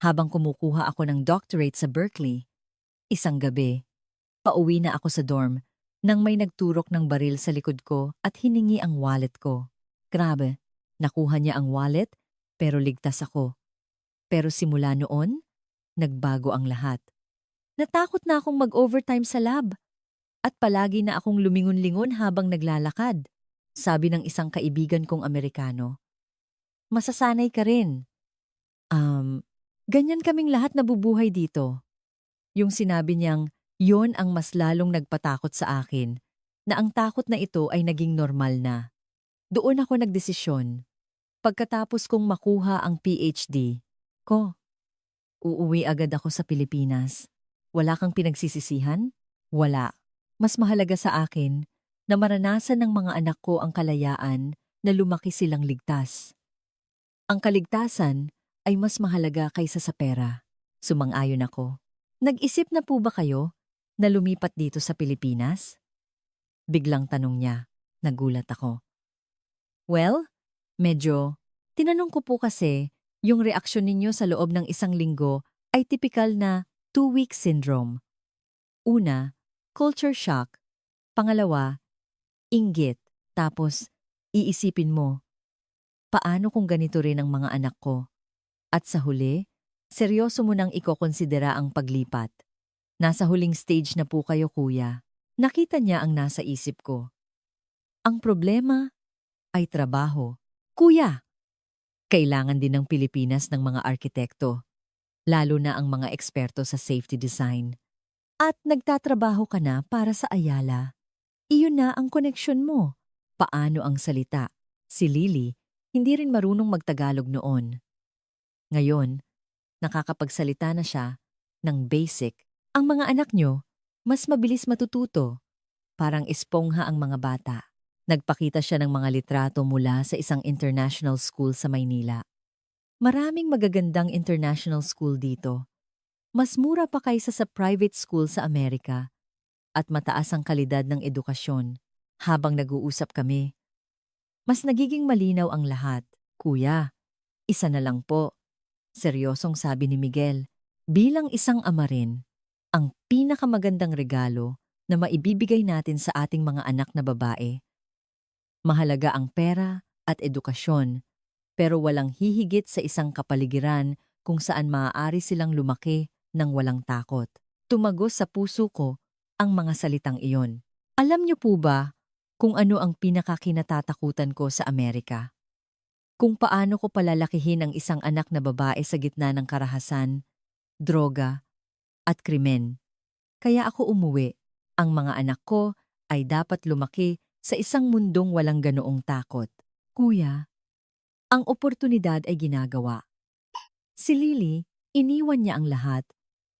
habang kumukuha ako ng doctorate sa Berkeley, isang gabi, pauwi na ako sa dorm nang may nagturok ng baril sa likod ko at hiningi ang wallet ko. Grabe, nakuha niya ang wallet pero ligtas ako. Pero simula noon, nagbago ang lahat. Natakot na akong mag-overtime sa lab at palagi na akong lumingon-lingon habang naglalakad. Sabi ng isang kaibigan kong Amerikano, masasanay ka rin. Ganyan kaming lahat nabubuhay dito. Yung sinabi niyang, yon ang mas lalong nagpatakot sa akin, na ang takot na ito ay naging normal na. Doon ako nagdesisyon. Pagkatapos kong makuha ang PhD ko, uuwi agad ako sa Pilipinas. Wala kang pinagsisisihan? Wala. Mas mahalaga sa akin na maranasan ng mga anak ko ang kalayaan na lumaki silang ligtas. Ang kaligtasan ay mas mahalaga kaysa sa pera. Sumang-ayon ako. Nag-isip na po ba kayo na lumipat dito sa Pilipinas? Biglang tanong niya. Nagulat ako. Well, medyo. Tinanong ko po kasi Yung reaksyon ninyo sa loob ng 1 linggo ay tipikal na 2-week syndrome. Una, culture shock. Pangalawa, inggit. Tapos, iisipin mo, paano kung ganito rin ang mga anak ko? At sa huli, seryoso mo nang ikokonsidera ang paglipat. Nasa huling stage na po kayo, kuya. Nakita niya ang nasa isip ko. Ang problema ay trabaho. Kuya, kailangan din ng Pilipinas ng mga arkitekto, lalo na ang mga eksperto sa safety design. At nagtatrabaho ka na para sa Ayala. Iyon na ang koneksyon mo. Paano ang salita? Si Lily, hindi rin marunong magtagalog noon. Ngayon, nakakapagsalita na siya ng basic. Ang mga anak nyo, mas mabilis matututo. Parang espongha ang mga bata. Nagpakita siya ng mga litrato mula sa isang international school sa Maynila. Maraming magagandang international school dito. Mas mura pa kaysa sa private school sa Amerika. At mataas ang kalidad ng edukasyon. Habang nag-uusap kami, mas nagiging malinaw ang lahat. Kuya, isa na lang po. Seryosong sabi ni Miguel. Bilang isang ama rin, ang pinakamagandang regalo na maibibigay natin sa ating mga anak na babae. Mahalaga ang pera at edukasyon, pero walang hihigit sa isang kapaligiran kung saan maaari silang lumaki ng walang takot. Tumagos sa puso ko ang mga salitang iyon. Alam niyo po ba kung ano ang pinakakinatatakutan ko sa Amerika? Kung paano ko palalakihin ang isang anak na babae sa gitna ng karahasan, droga, at krimen. Kaya ako umuwi. Ang mga anak ko ay dapat lumaki sa isang mundong walang ganoong takot. Kuya, ang oportunidad ay ginagawa. Si Lily, iniwan niya ang lahat,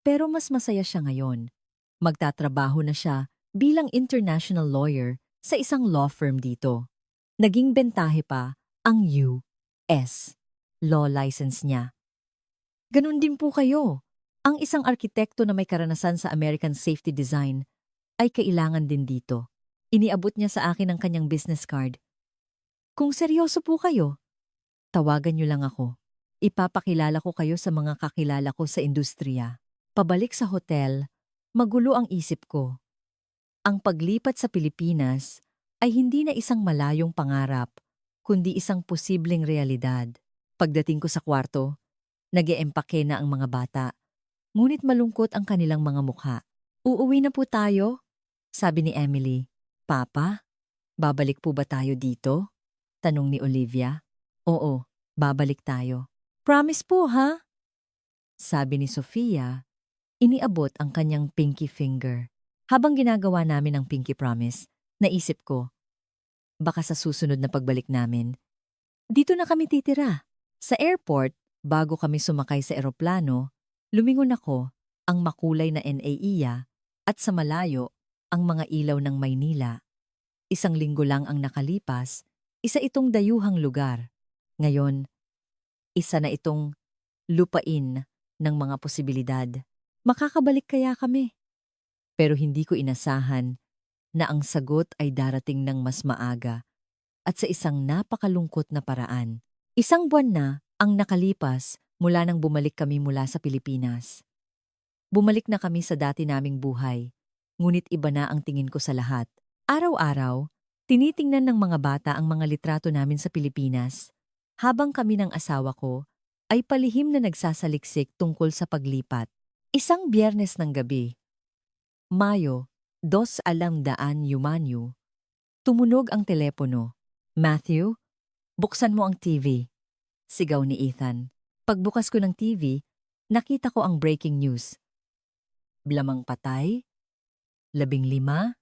pero mas masaya siya ngayon. Magtatrabaho na siya bilang international lawyer sa isang law firm dito. Naging bentahe pa ang US law license niya. Ganun din po kayo. Ang isang arkitekto na may karanasan sa American safety design ay kailangan din dito. Iniabot niya sa akin ang kanyang business card. Kung seryoso po kayo, tawagan niyo lang ako. Ipapakilala ko kayo sa mga kakilala ko sa industriya. Pabalik sa hotel, magulo ang isip ko. Ang paglipat sa Pilipinas ay hindi na isang malayong pangarap, kundi isang posibleng realidad. Pagdating ko sa kwarto, nag-eempake na ang mga bata. Ngunit malungkot ang kanilang mga mukha. Uuwi na po tayo, sabi ni Emily. Papa, babalik po ba tayo dito? Tanong ni Olivia. Oo, babalik tayo. Promise po ha? Sabi ni Sofia, iniabot ang kanyang pinky finger. Habang ginagawa namin ang pinky promise, naisip ko, baka sa susunod na pagbalik namin, dito na kami titira. Sa airport, bago kami sumakay sa eroplano, lumingon ako ang makulay na NAIA at sa malayo ang mga ilaw ng Maynila. 1 linggo lang ang nakalipas, isa itong dayuhang lugar. Ngayon, isa na itong lupain ng mga posibilidad. Makakabalik kaya kami? Pero hindi ko inasahan na ang sagot ay darating ng mas maaga at sa isang napakalungkot na paraan. 1 buwan na ang nakalipas mula nang bumalik kami mula sa Pilipinas. Bumalik na kami sa dati naming buhay, ngunit iba na ang tingin ko sa lahat. Araw-araw, tinitingnan ng mga bata ang mga litrato namin sa Pilipinas, habang kami ng asawa ko ay palihim na nagsasaliksik tungkol sa paglipat. Isang Biyernes ng gabi, Mayo 2:00 tumunog ang telepono. Matthew, buksan mo ang TV. Sigaw ni Ethan. Pagbukas ko ng TV, nakita ko ang breaking news. Lamang patay, 15,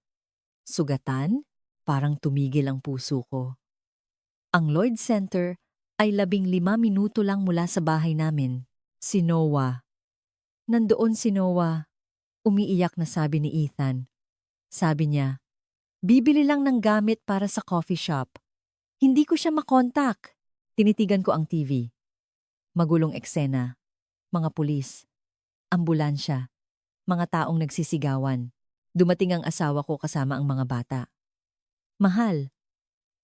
sugatan, parang tumigil ang puso ko. Ang Lloyd Center ay 15 minuto lang mula sa bahay namin. Si Noah. Nandoon si Noah. Umiiyak na sabi ni Ethan. Sabi niya, bibili lang ng gamit para sa coffee shop. Hindi ko siya makontak. Tinitigan ko ang TV. Magulong eksena. Mga pulis. Ambulansya. Mga taong nagsisigawan. Dumating ang asawa ko kasama ang mga bata. Mahal,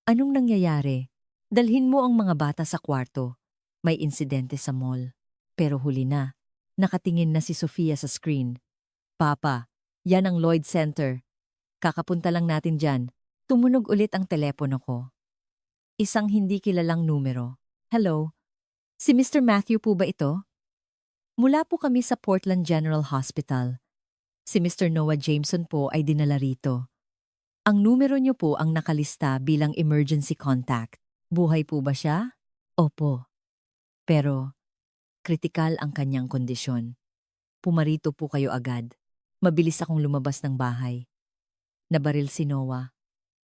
anong nangyayari? Dalhin mo ang mga bata sa kwarto. May insidente sa mall. Pero huli na. Nakatingin na si Sofia sa screen. Papa, yan ang Lloyd Center. Kakapunta lang natin dyan. Tumunog ulit ang telepono ko. Isang hindi kilalang numero. Hello? Si Mr. Matthew po ba ito? Mula po kami sa Portland General Hospital. Si Mr. Noah Jameson po ay dinala rito. Ang numero niyo po ang nakalista bilang emergency contact. Buhay po ba siya? Opo. Pero, kritikal ang kanyang kondisyon. Pumarito po kayo agad. Mabilis akong lumabas ng bahay. Nabaril si Noah.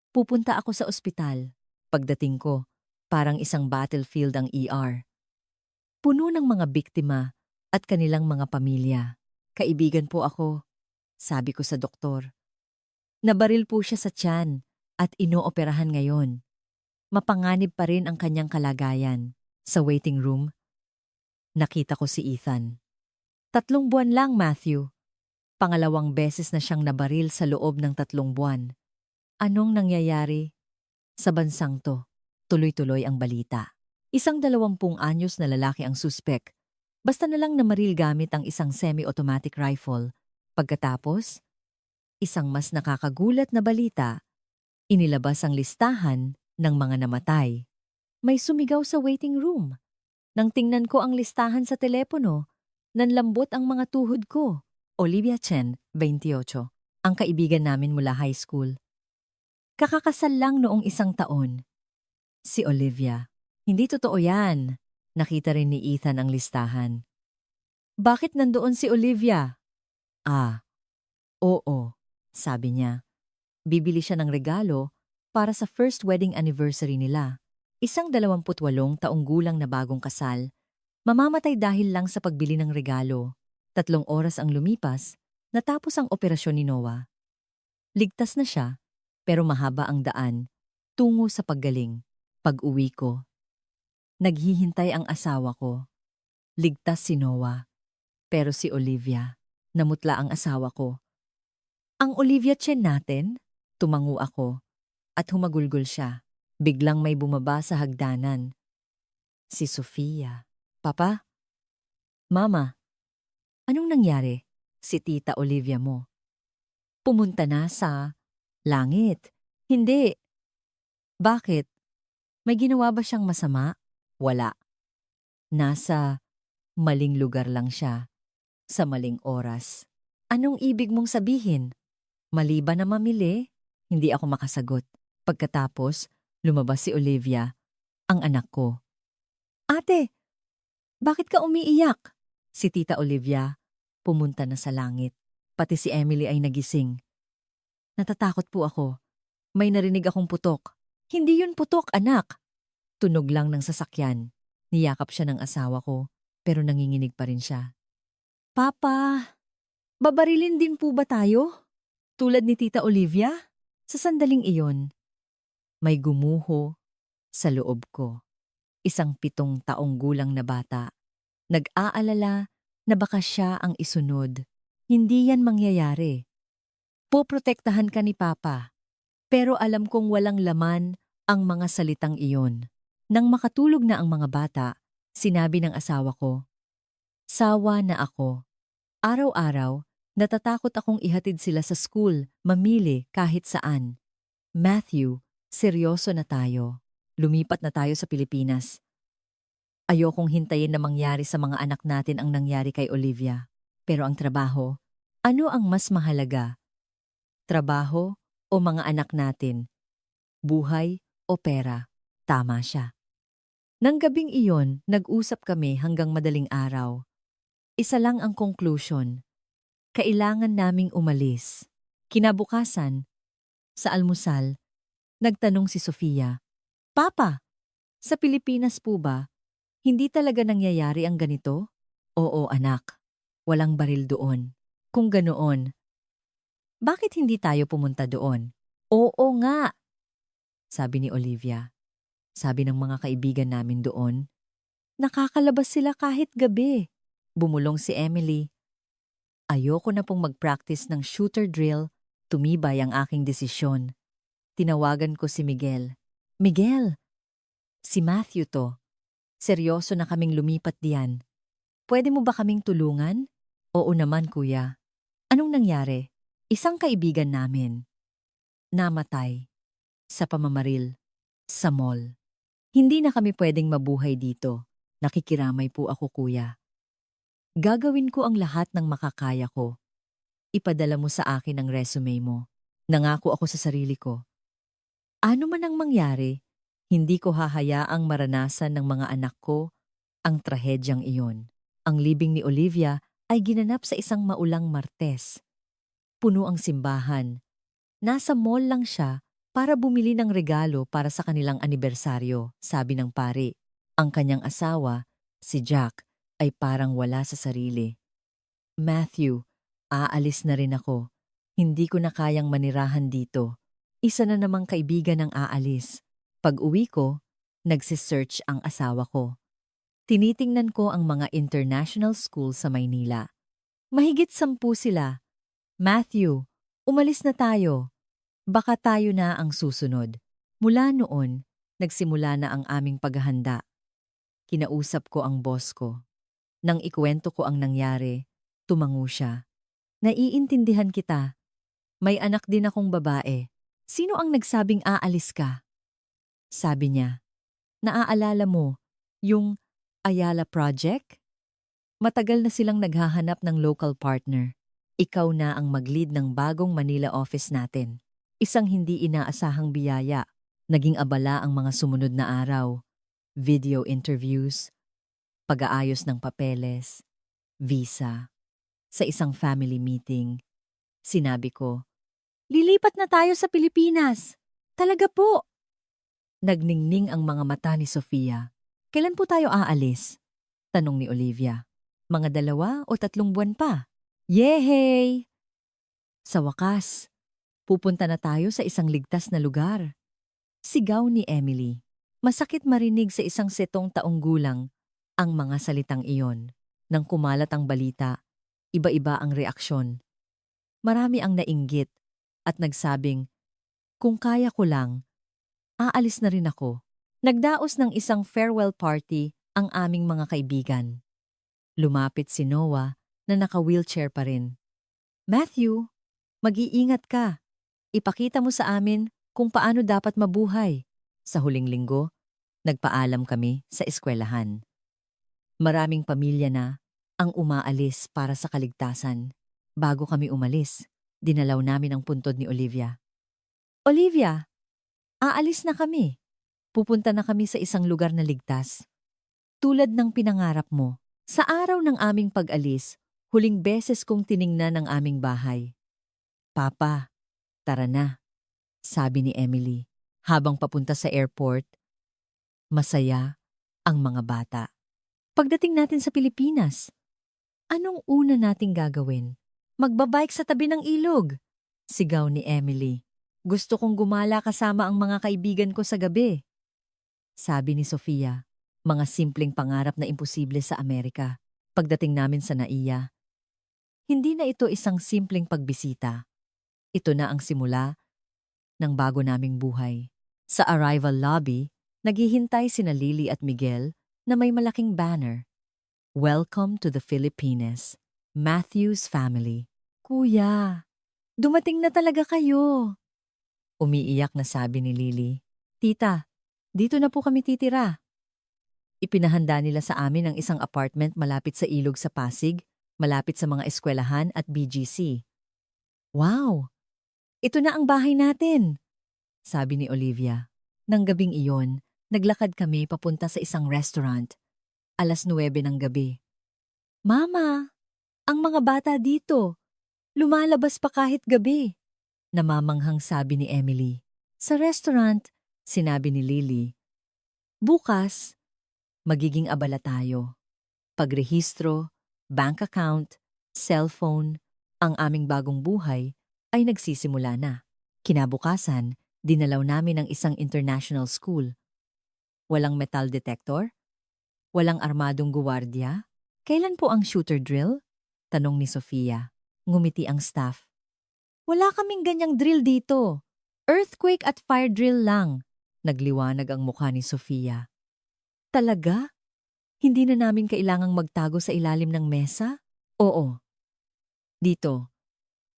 Pupunta ako sa ospital. Pagdating ko, parang isang battlefield ang ER. Puno ng mga biktima at kanilang mga pamilya. Kaibigan po ako, sabi ko sa doktor. Nabaril po siya sa tiyan at inooperahan ngayon. Mapanganib pa rin ang kanyang kalagayan. Sa waiting room, nakita ko si Ethan. 3 buwan lang, Matthew. Pangalawang beses na siyang nabaril sa loob ng 3 buwan. Anong nangyayari? Sa bansang to, tuloy-tuloy ang balita. Isang 20 anyos na lalaki ang suspek. Basta na lang namaril gamit ang isang semi-automatic rifle. Pagkatapos, isang mas nakakagulat na balita, inilabas ang listahan ng mga namatay. May sumigaw sa waiting room. Nang tingnan ko ang listahan sa telepono, nanlambot ang mga tuhod ko. Olivia Chen, 28, ang kaibigan namin mula high school. Kakakasal lang noong 1 taon. Si Olivia. Hindi totoo yan. Nakita rin ni Ethan ang listahan. Bakit nandoon si Olivia? Oo, sabi niya. Bibili siya ng regalo para sa first wedding anniversary nila. Isang 28 taong gulang na bagong kasal. Mamamatay dahil lang sa pagbili ng regalo. 3 oras ang lumipas, natapos ang operasyon ni Noah. Ligtas na siya, pero mahaba ang daan, tungo sa paggaling. Pag-uwi ko, naghihintay ang asawa ko. Ligtas si Noah, pero si Olivia, namutla ang asawa ko. Ang Olivia Chen natin? Tumango ako, at humagulgol siya. Biglang may bumaba sa hagdanan. Si Sofia. Papa? Mama? Anong nangyari? Si Tita Olivia mo. Pumunta na sa langit. Hindi. Bakit? May ginawa ba siyang masama? Wala. Nasa maling lugar lang siya. Sa maling oras. Anong ibig mong sabihin? Mali ba na mamili? Hindi ako makasagot. Pagkatapos, lumabas si Olivia, ang anak ko. Ate, bakit ka umiiyak? Si Tita Olivia, pumunta na sa langit. Pati si Emily ay nagising. Natatakot po ako. May narinig akong putok. Hindi yun putok, anak. Tunog lang ng sasakyan. Niyakap siya ng asawa ko, pero nanginginig pa rin siya. Papa, babarilin din po ba tayo? Tulad ni Tita Olivia? Sa sandaling iyon, may gumuho sa loob ko. Isang 7 taong gulang na bata. Nag-aalala na baka siya ang isunod. Hindi yan mangyayari. Poprotektahan ka ni Papa. Pero alam kong walang laman ang mga salitang iyon. Nang makatulog na ang mga bata, sinabi ng asawa ko, sawa na ako. Araw-araw, natatakot akong ihatid sila sa school, mamili kahit saan. Matthew, seryoso na tayo. Lumipat na tayo sa Pilipinas. Ayokong hintayin na mangyari sa mga anak natin ang nangyari kay Olivia. Pero ang trabaho, ano ang mas mahalaga? Trabaho o mga anak natin? Buhay o pera? Tama siya. Nang gabing iyon, nag-usap kami hanggang madaling araw. Isa lang ang conclusion. Kailangan naming umalis. Kinabukasan, sa almusal, nagtanong si Sofia, Papa, sa Pilipinas po ba, hindi talaga nangyayari ang ganito? Oo, anak. Walang baril doon. Kung ganoon, bakit hindi tayo pumunta doon? Oo nga, sabi ni Olivia. Sabi ng mga kaibigan namin doon, nakakalabas sila kahit gabi. Bumulong si Emily. Ayoko na pong mag-practice ng shooter drill, tumibay ang aking desisyon. Tinawagan ko si Miguel. Miguel, si Matthew to. Seryoso na kaming lumipat diyan. Pwede mo ba kaming tulungan? Oo naman, kuya. Anong nangyari? Isang kaibigan namin. Namatay. Sa pamamaril. Sa mall. Hindi na kami pwedeng mabuhay dito. Nakikiramay po ako, kuya. Gagawin ko ang lahat ng makakaya ko. Ipadala mo sa akin ang resume mo. Nangako ako sa sarili ko. Ano man ang mangyari, hindi ko hahayaang maranasan ng mga anak ko ang trahedyang iyon. Ang libing ni Olivia ay ginanap sa isang maulang Martes. Puno ang simbahan. Nasa mall lang siya para bumili ng regalo para sa kanilang anibersaryo, sabi ng pari. Ang kanyang asawa, si Jack, ay parang wala sa sarili. Matthew, aalis na rin ako. Hindi ko na kayang manirahan dito. Isa na namang kaibigan ang aalis. Pag-uwi ko, nagsisearch ang asawa ko. Tinitingnan ko ang mga international school sa Maynila. Mahigit 10 sila. Matthew, umalis na tayo. Baka tayo na ang susunod. Mula noon, nagsimula na ang aming paghahanda. Kinausap ko ang boss ko. Nang ikwento ko ang nangyari, tumango siya. Naiintindihan kita. May anak din akong babae. Sino ang nagsabing aalis ka? Sabi niya, naaalala mo, yung Ayala Project? Matagal na silang naghahanap ng local partner. Ikaw na ang mag-lead ng bagong Manila office natin. Isang hindi inaasahang biyaya. Naging abala ang mga sumunod na araw. Video interviews, pag-aayos ng papeles, visa. Sa isang family meeting, sinabi ko, lilipat na tayo sa Pilipinas. Talaga po. Nagningning ang mga mata ni Sofia. Kailan po tayo aalis? Tanong ni Olivia. Mga 2 o 3 buwan pa. Yehey! Sa wakas, pupunta na tayo sa isang ligtas na lugar. Sigaw ni Emily. Masakit marinig sa isang 7 taong gulang ang mga salitang iyon. Nang kumalat ang balita, iba-iba ang reaksyon. Marami ang nainggit at nagsabing, kung kaya ko lang, aalis na rin ako. Nagdaos ng isang farewell party ang aming mga kaibigan. Lumapit si Noah na naka-wheelchair pa rin. Matthew, mag-iingat ka. Ipakita mo sa amin kung paano dapat mabuhay. Sa huling linggo, nagpaalam kami sa eskwelahan. Maraming pamilya na ang umaalis para sa kaligtasan. Bago kami umalis, dinalaw namin ang puntod ni Olivia. Olivia, aalis na kami. Pupunta na kami sa isang lugar na ligtas. Tulad ng pinangarap mo, sa araw ng aming pag-alis, huling beses kong tiningnan ang aming bahay. Papa, tara na, sabi ni Emily. Habang papunta sa airport, masaya ang mga bata. Pagdating natin sa Pilipinas, anong una nating gagawin? Magbabike sa tabi ng ilog, sigaw ni Emily. Gusto kong gumala kasama ang mga kaibigan ko sa gabi. Sabi ni Sofia, mga simpleng pangarap na imposible sa Amerika. Pagdating namin sa NAIA, hindi na ito isang simpleng pagbisita. Ito na ang simula ng bago naming buhay. Sa arrival lobby, naghihintay sina Lily at Miguel na may malaking banner. Welcome to the Philippines, Matthew's family. Kuya, dumating na talaga kayo. Umiiyak na sabi ni Lily. Tita, dito na po kami titira. Ipinahanda nila sa amin ang isang apartment malapit sa ilog sa Pasig, malapit sa mga eskwelahan at BGC. Wow! Ito na ang bahay natin, sabi ni Olivia. Nang gabing iyon, naglakad kami papunta sa isang restaurant. 9:00 ng gabi. Mama, ang mga bata dito, lumalabas pa kahit gabi. Namamanghang sabi ni Emily. Sa restaurant, sinabi ni Lily. Bukas, magiging abala tayo. Pagrehistro, bank account, cellphone, ang aming bagong buhay ay nagsisimula na. Kinabukasan, dinalaw namin ang isang international school. Walang metal detector? Walang armadong guwardiya? Kailan po ang shooter drill? Tanong ni Sofia. Ngumiti ang staff. Wala kaming ganyang drill dito. Earthquake at fire drill lang. Nagliwanag ang mukha ni Sofia. Talaga? Hindi na namin kailangang magtago sa ilalim ng mesa? Oo. Dito,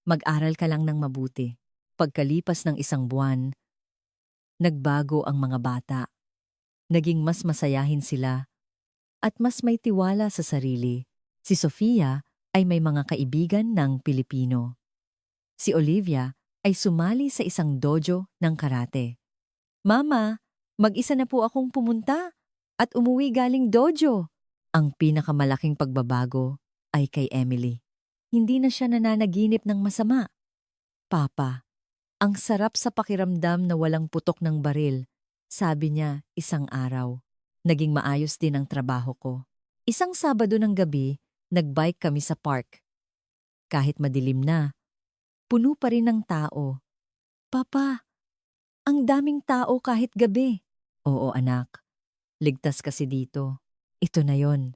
mag-aral ka lang ng mabuti. Pagkalipas ng isang buwan, nagbago ang mga bata. Naging mas masayahin sila at mas may tiwala sa sarili. Si Sofia ay may mga kaibigan ng Pilipino. Si Olivia ay sumali sa isang dojo ng karate. Mama, mag-isa na po akong pumunta at umuwi galing dojo. Ang pinakamalaking pagbabago ay kay Emily. Hindi na siya nananaginip ng masama. Papa, ang sarap sa pakiramdam na walang putok ng baril, sabi niya isang araw. Naging maayos din ang trabaho ko. Isang Sabado ng gabi, nagbike kami sa park. Kahit madilim na, puno pa rin ng tao. Papa, ang daming tao kahit gabi. Oo anak, ligtas kasi dito. Ito na yon.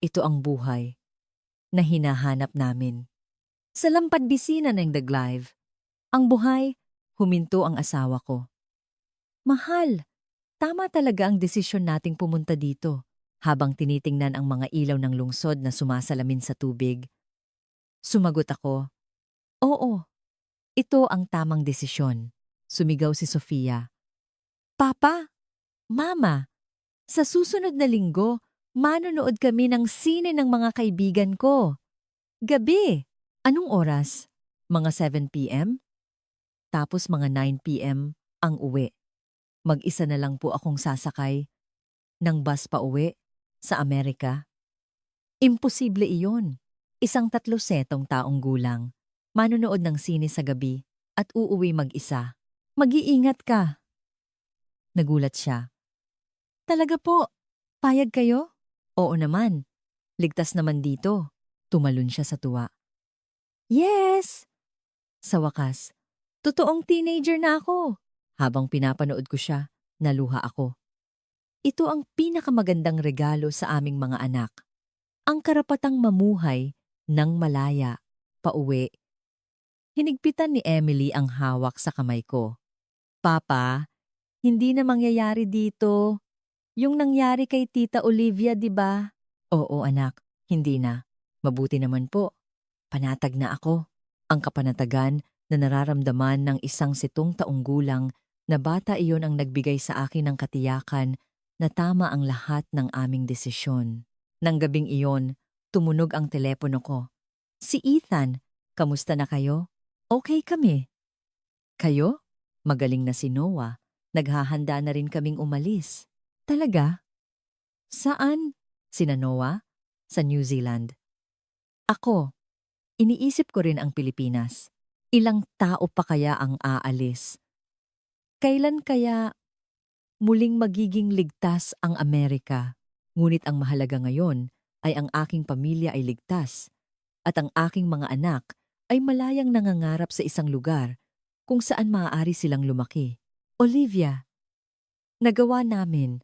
Ito ang buhay na hinahanap namin. Sa lampadbisina ng The Live, ang buhay, huminto ang asawa ko. Mahal, tama talaga ang desisyon nating pumunta dito. Habang tinitingnan ang mga ilaw ng lungsod na sumasalamin sa tubig, sumagot ako, oo, ito ang tamang desisyon. Sumigaw si Sofia. Papa, Mama, sa susunod na linggo, manonood kami ng sine ng mga kaibigan ko. Gabi. Anong oras? Mga 7 p.m.? Tapos mga 9 p.m. ang uwi. Mag-isa na lang po akong sasakay ng bus pa uwi sa Amerika. Imposible iyon. Isang 37 taong gulang, manonood ng sine sa gabi at uuwi mag-isa. Mag-iingat ka. Nagulat siya. Talaga po? Payag kayo? Oo naman. Ligtas naman dito. Tumalon siya sa tuwa. Yes! Sa wakas, totoong teenager na ako. Habang pinapanood ko siya, naluha ako. Ito ang pinakamagandang regalo sa aming mga anak. Ang karapatang mamuhay ng malaya, pauwi. Hinigpitan ni Emily ang hawak sa kamay ko. Papa, hindi na mangyayari dito. Yung nangyari kay Tita Olivia, di ba? Oo anak, hindi na. Mabuti naman po. Panatag na ako. Ang kapanatagan na nararamdaman ng isang 7 taong gulang na bata iyon ang nagbigay sa akin ng katiyakan na tama ang lahat ng aming desisyon. Nang gabing iyon, tumunog ang telepono ko. Si Ethan, kamusta na kayo? Okay kami. Kayo? Magaling na si Noah. Naghahanda na rin kaming umalis. Talaga? Saan? Sina Noah? Sa New Zealand. Ako, iniisip ko rin ang Pilipinas. Ilang tao pa kaya ang aalis? Kailan kaya muling magiging ligtas ang Amerika? Ngunit ang mahalaga ngayon ay ang aking pamilya ay ligtas at ang aking mga anak ay malayang nangangarap sa isang lugar kung saan maaari silang lumaki. Olivia, nagawa namin.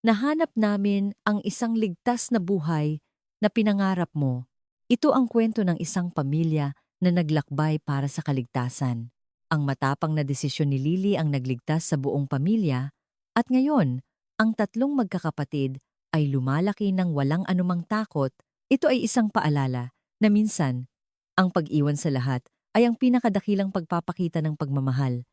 Nahanap namin ang isang ligtas na buhay na pinangarap mo. Ito ang kwento ng isang pamilya na naglakbay para sa kaligtasan. Ang matapang na desisyon ni Lily ang nagligtas sa buong pamilya at ngayon, ang 3 magkakapatid ay lumalaki ng walang anumang takot. Ito ay isang paalala na minsan, ang pag-iwan sa lahat ay ang pinakadakilang pagpapakita ng pagmamahal.